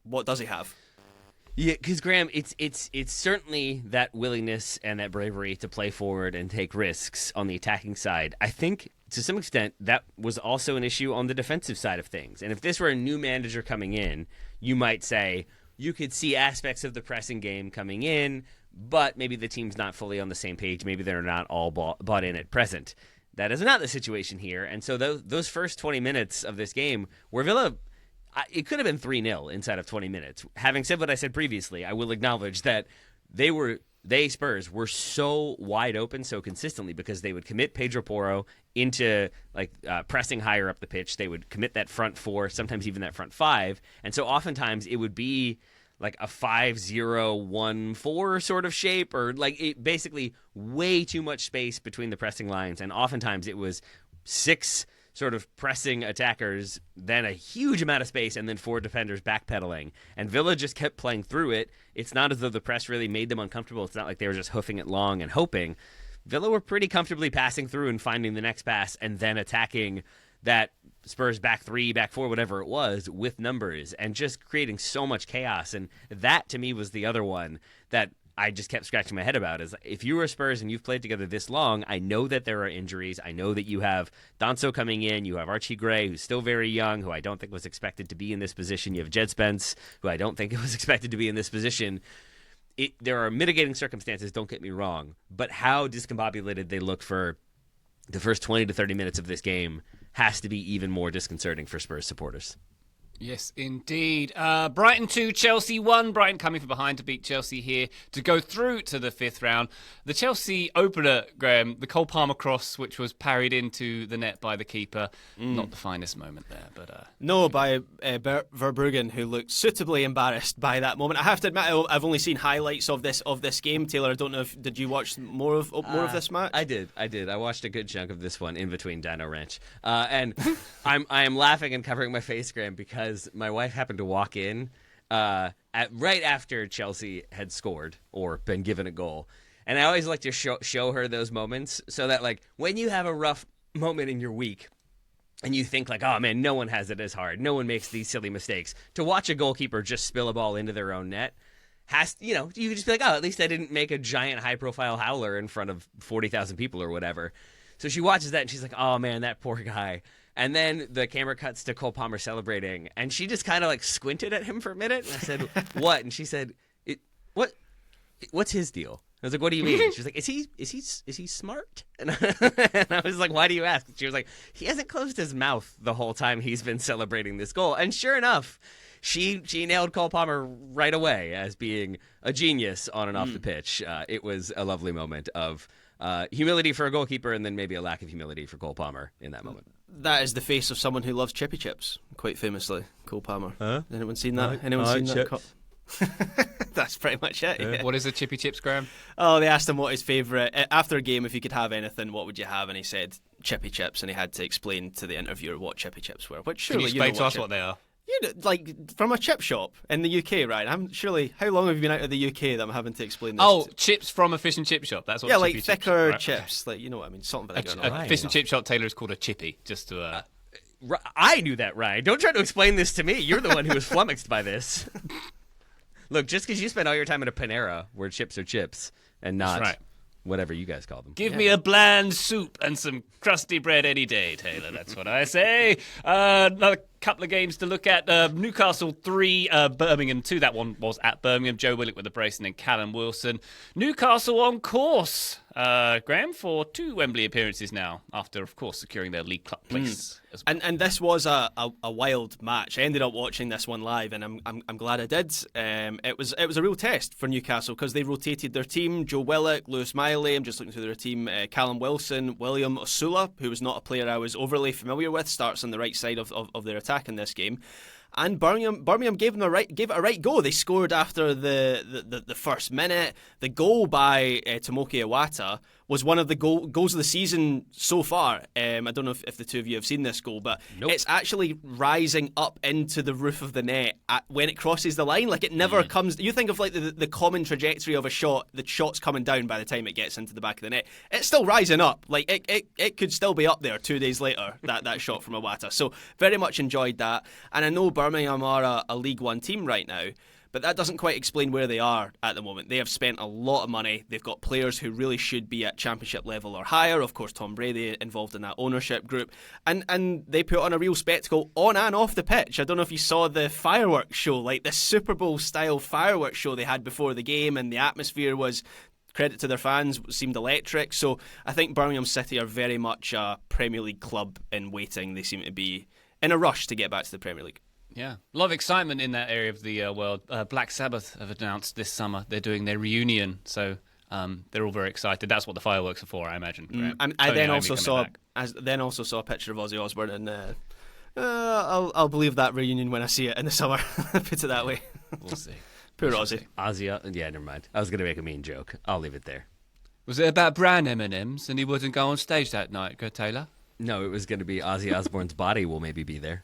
Speaker 3: what does he have?
Speaker 2: Yeah, because Graham, it's certainly that willingness and that bravery to play forward and take risks on the attacking side. I think to some extent that was also an issue on the defensive side of things. And if this were a new manager coming in, you might say, you could see aspects of the pressing game coming in, but maybe the team's not fully on the same page. Maybe they're not all bought in at present. That is not the situation here. And so those first 20 minutes of this game where Villa, it could have been 3-0 inside of 20 minutes. Having said what I said previously, I will acknowledge that Spurs were so wide open so consistently because they would commit Pedro Porro into pressing higher up the pitch. They would commit that front four, sometimes even that front five. And so oftentimes it would be like a 5-0-1-4 sort of shape, or basically way too much space between the pressing lines. And oftentimes it was 6 sort of pressing attackers, then a huge amount of space, and then 4 defenders backpedaling. And Villa just kept playing through it. It's not as though the press really made them uncomfortable. It's not like they were just hoofing it long and hoping. Villa were pretty comfortably passing through and finding the next pass and then attacking that Spurs back 3, back 4, whatever it was, with numbers, and just creating so much chaos. And that, to me, was the other one that I just kept scratching my head about, is if you were Spurs and you've played together this long, I know that there are injuries. I know that you have Danso coming in. You have Archie Gray, who's still very young, who I don't think was expected to be in this position. You have Jed Spence, who I don't think was expected to be in this position. There are mitigating circumstances, don't get me wrong, but how discombobulated they looked for the first 20 to 30 minutes of this game has to be even more disconcerting for Spurs supporters.
Speaker 1: Yes, indeed. Brighton 2, Chelsea 1. Brighton coming from behind to beat Chelsea here to go through to the 5th round. The Chelsea opener, Graham, the Cole Palmer cross, which was parried into the net by the keeper. Not the finest moment there, but...
Speaker 3: No, by Bert Verbruggen, who looked suitably embarrassed by that moment. I have to admit, I've only seen highlights of this game. Taylor, I don't know if did you watch more of this match?
Speaker 2: I did. I watched a good chunk of this one in between Dino Ranch, and I am laughing and covering my face, Graham, because my wife happened to walk in right after Chelsea had scored or been given a goal. And I always like to show her those moments so that, when you have a rough moment in your week and you think, oh, man, no one has it as hard. No one makes these silly mistakes. To watch a goalkeeper just spill a ball into their own net, you can just be like, at least I didn't make a giant high-profile howler in front of 40,000 people or whatever. So she watches that and she's like, oh, man, that poor guy. And then the camera cuts to Cole Palmer celebrating, and she just kind of squinted at him for a minute. And I said, "What?" And she said, "What's his deal?" I was like, "What do you mean?" She was like, "Is he smart?" And I was like, "Why do you ask?" She was like, "He hasn't closed his mouth the whole time he's been celebrating this goal." And sure enough, she nailed Cole Palmer right away as being a genius on and off the pitch. It was a lovely moment of humility for a goalkeeper, and then maybe a lack of humility for Cole Palmer in that moment.
Speaker 3: That is the face of someone who loves chippy chips, quite famously, Cole Palmer.
Speaker 2: Huh?
Speaker 3: Anyone seen that? That's pretty much it. Yeah.
Speaker 1: What is the chippy chips, Graham?
Speaker 3: Oh, they asked him what his favourite, after a game, if you could have anything, what would you have? And he said chippy chips, and he had to explain to the interviewer what chippy chips were. Which surely
Speaker 1: Can you explain to us what they are?
Speaker 3: From a chip shop in the UK, right? How long have you been out of the UK that I'm having to explain this?
Speaker 1: Oh, chips from a fish and chip shop. That's what.
Speaker 3: Yeah,
Speaker 1: chippy
Speaker 3: thicker
Speaker 1: chips,
Speaker 3: you know what I mean? Salt and vinegar.
Speaker 1: A fish and chip shop, Taylor, is called a chippy. Just to.
Speaker 2: I knew that, Ryan. Don't try to explain this to me. You're the one who was flummoxed by this. Look, just because you spend all your time at a Panera where chips are chips and not whatever you guys call them.
Speaker 1: Give me a bland soup and some crusty bread any day, Taylor. That's what I say. Another couple of games to look at. Newcastle 3, Birmingham 2. That one was at Birmingham. Joe Willock with the brace and then Callum Wilson. Newcastle on course, Graham, for 2 Wembley appearances now, after, of course, securing their League Cup place.
Speaker 3: And this was a wild match. I ended up watching this one live, and I'm glad I did. It was a real test for Newcastle because they rotated their team. Joe Willock, Lewis Miley. I'm just looking through their team. Callum Wilson, William Osula, who was not a player I was overly familiar with, starts on the right side of their attack in this game. And Birmingham gave it a right go. They scored after the first minute. The goal by Tomoki Iwata was one of the goals of the season so far. I don't know if the two of you have seen this goal, but It's actually rising up into the roof of the net when it crosses the line. It never comes. You think of the common trajectory of a shot. The shot's coming down by the time it gets into the back of the net. It's still rising up. It could still be up there 2 days later. That shot from Iwata. So very much enjoyed that. And I know Birmingham are a League One team right now. but that doesn't quite explain where they are at the moment. They have spent a lot of money. They've got players who really should be at championship level or higher. Of course, Tom Brady involved in that ownership group. And they put on a real spectacle on and off the pitch. I don't know if you saw the fireworks show, like the Super Bowl style fireworks show they had before the game, and the atmosphere was, credit to their fans, seemed electric. So I think Birmingham City are very much a Premier League club in waiting. They seem to be in a rush to get back to the Premier League.
Speaker 1: Yeah, a lot of excitement in that area of the world. Black Sabbath have announced this summer they're doing their reunion, so they're all very excited. That's what the fireworks are for, I imagine.
Speaker 3: I then also saw a picture of Ozzy Osbourne, and I'll believe that reunion when I see it in the summer. Put it that way.
Speaker 1: We'll see.
Speaker 3: Poor Ozzy.
Speaker 2: Yeah, never mind. I was going to make a mean joke. I'll leave it there.
Speaker 1: Was it about brown M&Ms and he wouldn't go on stage that night, Taylor?
Speaker 2: No, it was going to be Ozzy Osbourne's body will maybe be there.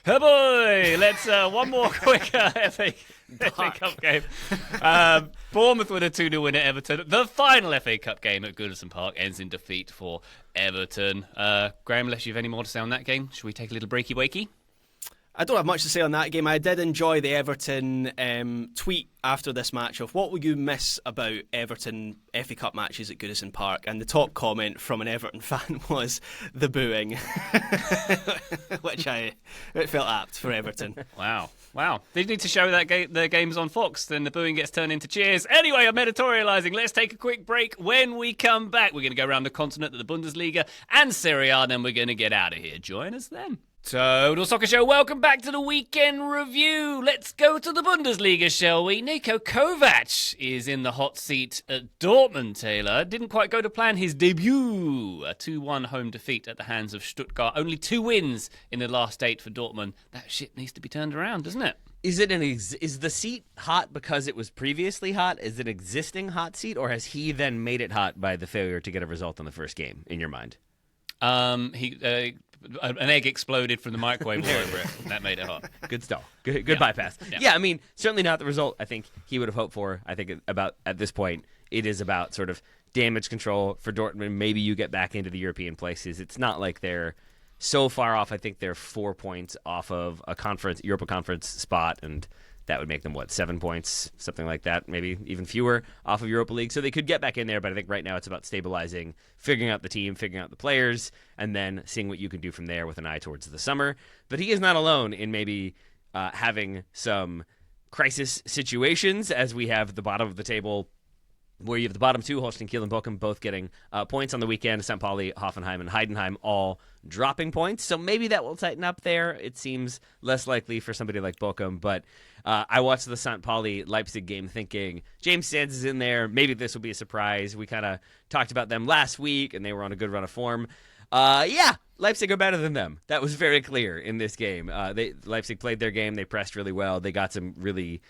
Speaker 1: Oh boy, let's one more quick FA Cup game. Bournemouth with a 2-0 win at Everton. The final FA Cup game at Goodison Park ends in defeat for Everton. Graham, unless you have any more to say on that game, should we take a little breaky wakey?
Speaker 3: I don't have much to say on that game. I did enjoy the Everton tweet after this match of what will you miss about Everton FA Cup matches at Goodison Park, and the top comment from an Everton fan was the booing, which it felt apt for Everton.
Speaker 1: Wow. They need to show that the games on Fox, then the booing gets turned into cheers. Anyway, I'm editorialising. Let's take a quick break. When we come back, we're going to go around the continent to the Bundesliga and Serie A, then we're going to get out of here. Join us then. Total Soccer Show, welcome back to the weekend review. Let's go to the Bundesliga, shall we? Niko Kovac is in the hot seat at Dortmund, Taylor. Didn't quite go to plan his debut. A 2-1 home defeat at the hands of Stuttgart. Only 2 wins in the last 8 for Dortmund. That shit needs to be turned around, doesn't it?
Speaker 2: Is the seat hot because it was previously hot? Is it an existing hot seat, or has he then made it hot by the failure to get a result in the first game, in your mind?
Speaker 1: An egg exploded from the microwave all over it. That made it hot.
Speaker 2: Good stall. Good bypass. Yeah, I mean, certainly not the result I think he would have hoped for. I think about at this point, it is about sort of damage control for Dortmund. Maybe you get back into the European places. It's not like they're so far off. I think they're 4 points off of a Europa Conference spot, and that would make them, 7 points, something like that, maybe even fewer off of Europa League. So they could get back in there, but I think right now it's about stabilizing, figuring out the team, figuring out the players, and then seeing what you can do from there with an eye towards the summer. But he is not alone in maybe having some crisis situations, as we have the bottom of the table, where you have the bottom 2, Holstein Kiel and Bochum, both getting points on the weekend. St. Pauli, Hoffenheim, and Heidenheim all dropping points. So maybe that will tighten up there. It seems less likely for somebody like Bochum, but I watched the St. Pauli-Leipzig game thinking, James Sands is in there. Maybe this will be a surprise. We kind of talked about them last week, and they were on a good run of form. Leipzig are better than them. That was very clear in this game. Leipzig played their game. They pressed really well. They got some really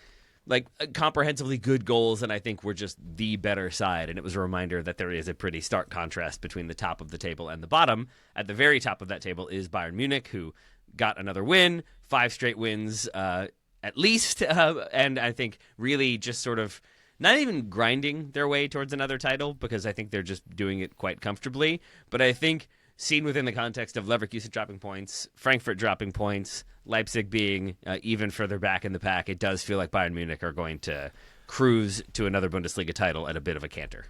Speaker 2: comprehensively good goals, and I think we're just the better side. And it was a reminder that there is a pretty stark contrast between the top of the table and the bottom. At the very top of that table is Bayern Munich, who got another win, 5 straight wins at least, and I think really just sort of not even grinding their way towards another title, because I think they're just doing it quite comfortably. But I think seen within the context of Leverkusen dropping points, Frankfurt dropping points, Leipzig being even further back in the pack, it does feel like Bayern Munich are going to cruise to another Bundesliga title at a bit of a canter.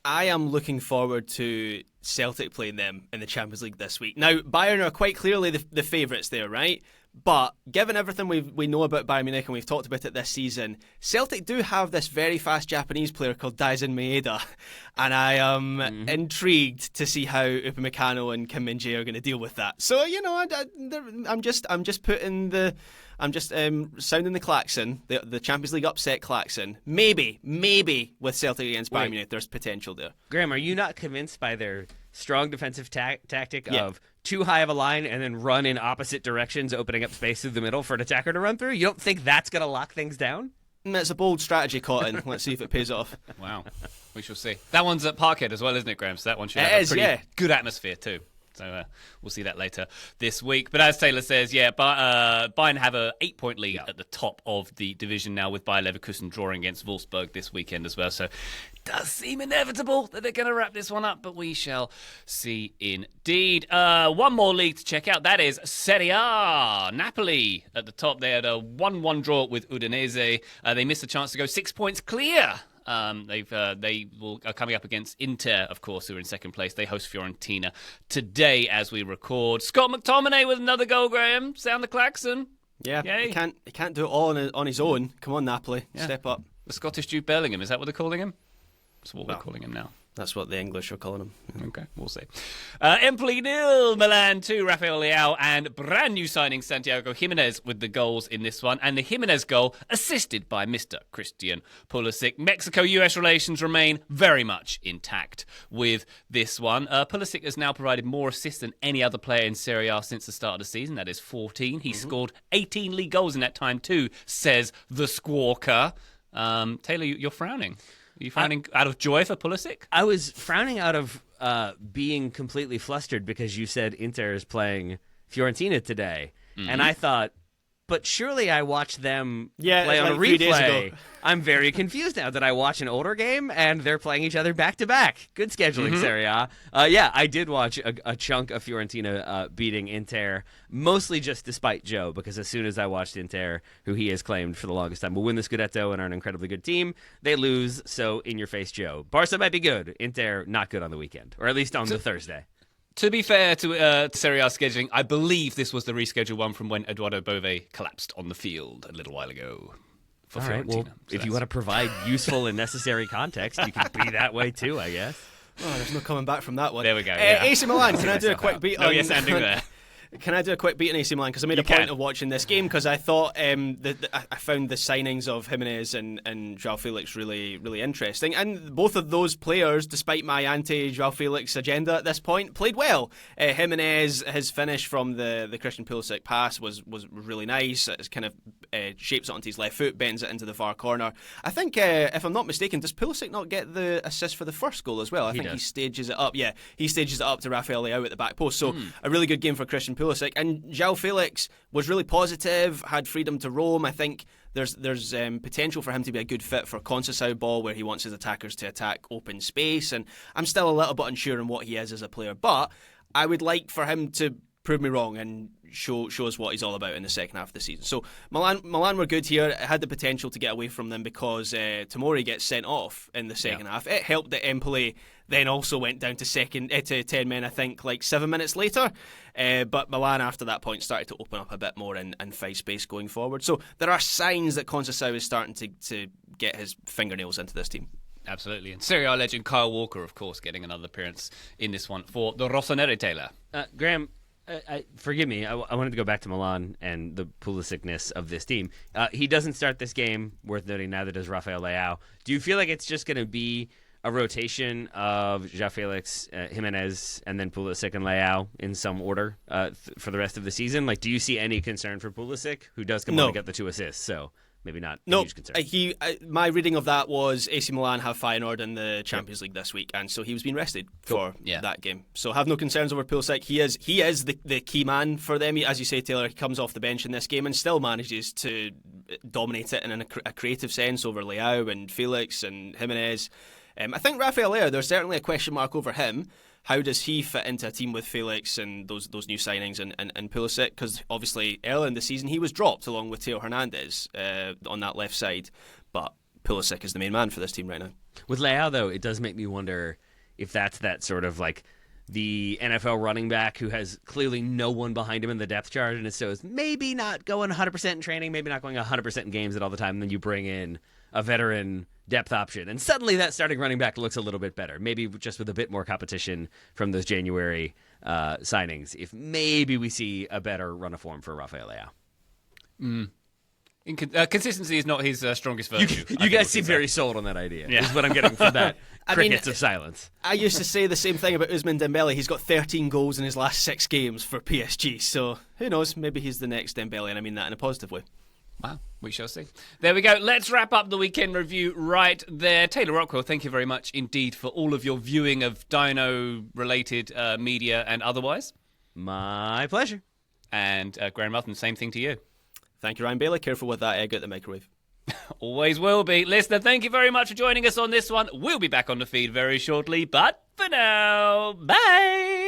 Speaker 3: I am looking forward to Celtic playing them in the Champions League this week. Now, Bayern are quite clearly the favourites there, right? But given everything we know about Bayern Munich, and we've talked about it this season, Celtic do have this very fast Japanese player called Daisen Maeda, and I am intrigued to see how Upamecano and Kim Min-jae are going to deal with that. So I'm just sounding the klaxon, the Champions League upset klaxon. Maybe with Celtic against Bayern Munich, there's potential there.
Speaker 2: Graham, are you not convinced by their strong defensive tactic of too high of a line and then run in opposite directions, opening up space through the middle for an attacker to run through? You don't think that's going to lock things down?
Speaker 3: It's a bold strategy, Cotton. Let's see if it pays off.
Speaker 1: Wow. We shall see. That one's at Parkhead as well, isn't it, Graham? So that one should have a pretty good atmosphere too. So we'll see that later this week. But as Taylor says, Bayern have a 8-point lead at the top of the division now, with Bayer Leverkusen drawing against Wolfsburg this weekend as well. So it does seem inevitable that they're going to wrap this one up, but we shall see indeed. One more league to check out. That is Serie A. Napoli at the top. They had a 1-1 draw with Udinese. They missed a chance to go 6 points clear. They are coming up against Inter, of course, who are in second place. They host Fiorentina today as we record. Scott McTominay with another goal, Graham. Sound the klaxon.
Speaker 3: Yeah,
Speaker 1: Yay.
Speaker 3: he can't do it all on his own. Come on, Napoli, step up.
Speaker 1: The Scottish Jude Bellingham, is that what they're calling him? That's what we're calling him now.
Speaker 3: That's what the English are calling him.
Speaker 1: Okay, we'll see. Empoli 0, Milan 2, Rafael Leao, and brand new signing Santiago Jimenez with the goals in this one. And the Jimenez goal assisted by Mr. Christian Pulisic. Mexico-US relations remain very much intact with this one. Pulisic has now provided more assists than any other player in Serie A since the start of the season. That is 14. He scored 18 league goals in that time too, says the Squawker. Taylor, you're frowning. Are you frowning out of joy for Pulisic?
Speaker 2: I was frowning out of being completely flustered because you said Inter is playing Fiorentina today. And I thought, but surely I watched them play on a
Speaker 3: 3 days
Speaker 2: replay.
Speaker 3: ago.
Speaker 2: I'm very confused now that I watch an older game and they're playing each other back to back. Good scheduling, Serie A. I did watch a chunk of Fiorentina beating Inter, mostly just despite Joe, because as soon as I watched Inter, who he has claimed for the longest time will win the Scudetto and are an incredibly good team, they lose, so in your face, Joe. Barca might be good. Inter, not good on the weekend, or at least on the Thursday.
Speaker 1: To be fair to Serie A scheduling, I believe this was the rescheduled one from when Eduardo Bove collapsed on the field a little while ago for
Speaker 2: All
Speaker 1: Fiorentina.
Speaker 2: right, well, if you want to provide useful and necessary context, you can be that way too, I guess.
Speaker 3: Oh, there's no coming back from that one.
Speaker 1: There we go.
Speaker 3: AC Milan, can I do a quick beat on...
Speaker 1: No, yes, ending there.
Speaker 3: Can I do a quick beat on AC Milan? Because I made a point of watching this game because I thought I found the signings of Jimenez and João Felix really, really interesting. And both of those players, despite my anti-João Felix agenda at this point, played well. Jimenez, his finish from the Christian Pulisic pass was really nice. It kind of shapes it onto his left foot, bends it into the far corner. I think, if I'm not mistaken, does Pulisic not get the assist for the first goal as well? I think he stages it up. Yeah, he stages it up to Rafael Leao at the back post. So a really good game for Christian Pulisic. And João Felix was really positive, had freedom to roam. I think there's potential for him to be a good fit for Conceição ball, where he wants his attackers to attack open space. And I'm still a little bit unsure on what he is as a player, but I would like for him to prove me wrong and show us what he's all about in the second half of the season. So Milan were good here. It had the potential to get away from them because Tomori gets sent off in the second half. It helped that Empoli then also went down to 10 men, I think, like 7 minutes later. But Milan, after that point, started to open up a bit more and find space going forward. So there are signs that Conceição is starting to get his fingernails into this team.
Speaker 1: Absolutely. And Serie A legend Kyle Walker, of course, getting another appearance in this one for the Rossoneri. Taylor.
Speaker 2: Graham, forgive me. I wanted to go back to Milan and the Pulisicness of this team. He doesn't start this game. Worth noting, neither does Rafael Leao. Do you feel like it's just going to be a rotation of João Felix, Jimenez, and then Pulisic and Leao in some order for the rest of the season? Like, do you see any concern for Pulisic, who does come on to get the 2 assists? So maybe not a huge concern.
Speaker 3: My reading of that was AC Milan have Feyenoord in the Champions League this week, and so he was being rested for that game. So have no concerns over Pulisic. He is the key man for them. As you say, Taylor, he comes off the bench in this game and still manages to dominate it in a creative sense over Leao and Felix and Jimenez. I think Rafael Leao, there's certainly a question mark over him. How does he fit into a team with Felix and those new signings and Pulisic? Because obviously earlier in the season he was dropped along with Theo Hernandez on that left side. But Pulisic is the main man for this team right now.
Speaker 2: With Leao, though, it does make me wonder if that's that sort of like the NFL running back who has clearly no one behind him in the depth chart, and so is maybe not going 100% in training, maybe not going 100% in games at all the time, and then you bring in a veteran depth option, and suddenly that starting running back looks a little bit better, maybe just with a bit more competition from those January signings, if maybe we see a better run of form for Rafael Leao.
Speaker 1: Consistency is not his strongest virtue.
Speaker 2: You guys seem very sold on that idea, is what I'm getting from that. Crickets of silence.
Speaker 3: I used to say the same thing about Ousmane Dembele. He's got 13 goals in his last 6 games for PSG, so who knows, maybe he's the next Dembele, and I mean that in a positive way.
Speaker 1: Wow, we shall see. There we go. Let's wrap up the weekend review right there. Taylor Rockwell, thank you very much indeed for all of your viewing of Dino-related media and otherwise.
Speaker 2: My pleasure.
Speaker 1: And Graham Ruthven, same thing to you.
Speaker 3: Thank you, Ryan Bailey. Careful with that egg out the microwave.
Speaker 1: Always will be. Listener, thank you very much for joining us on this one. We'll be back on the feed very shortly, but for now, bye!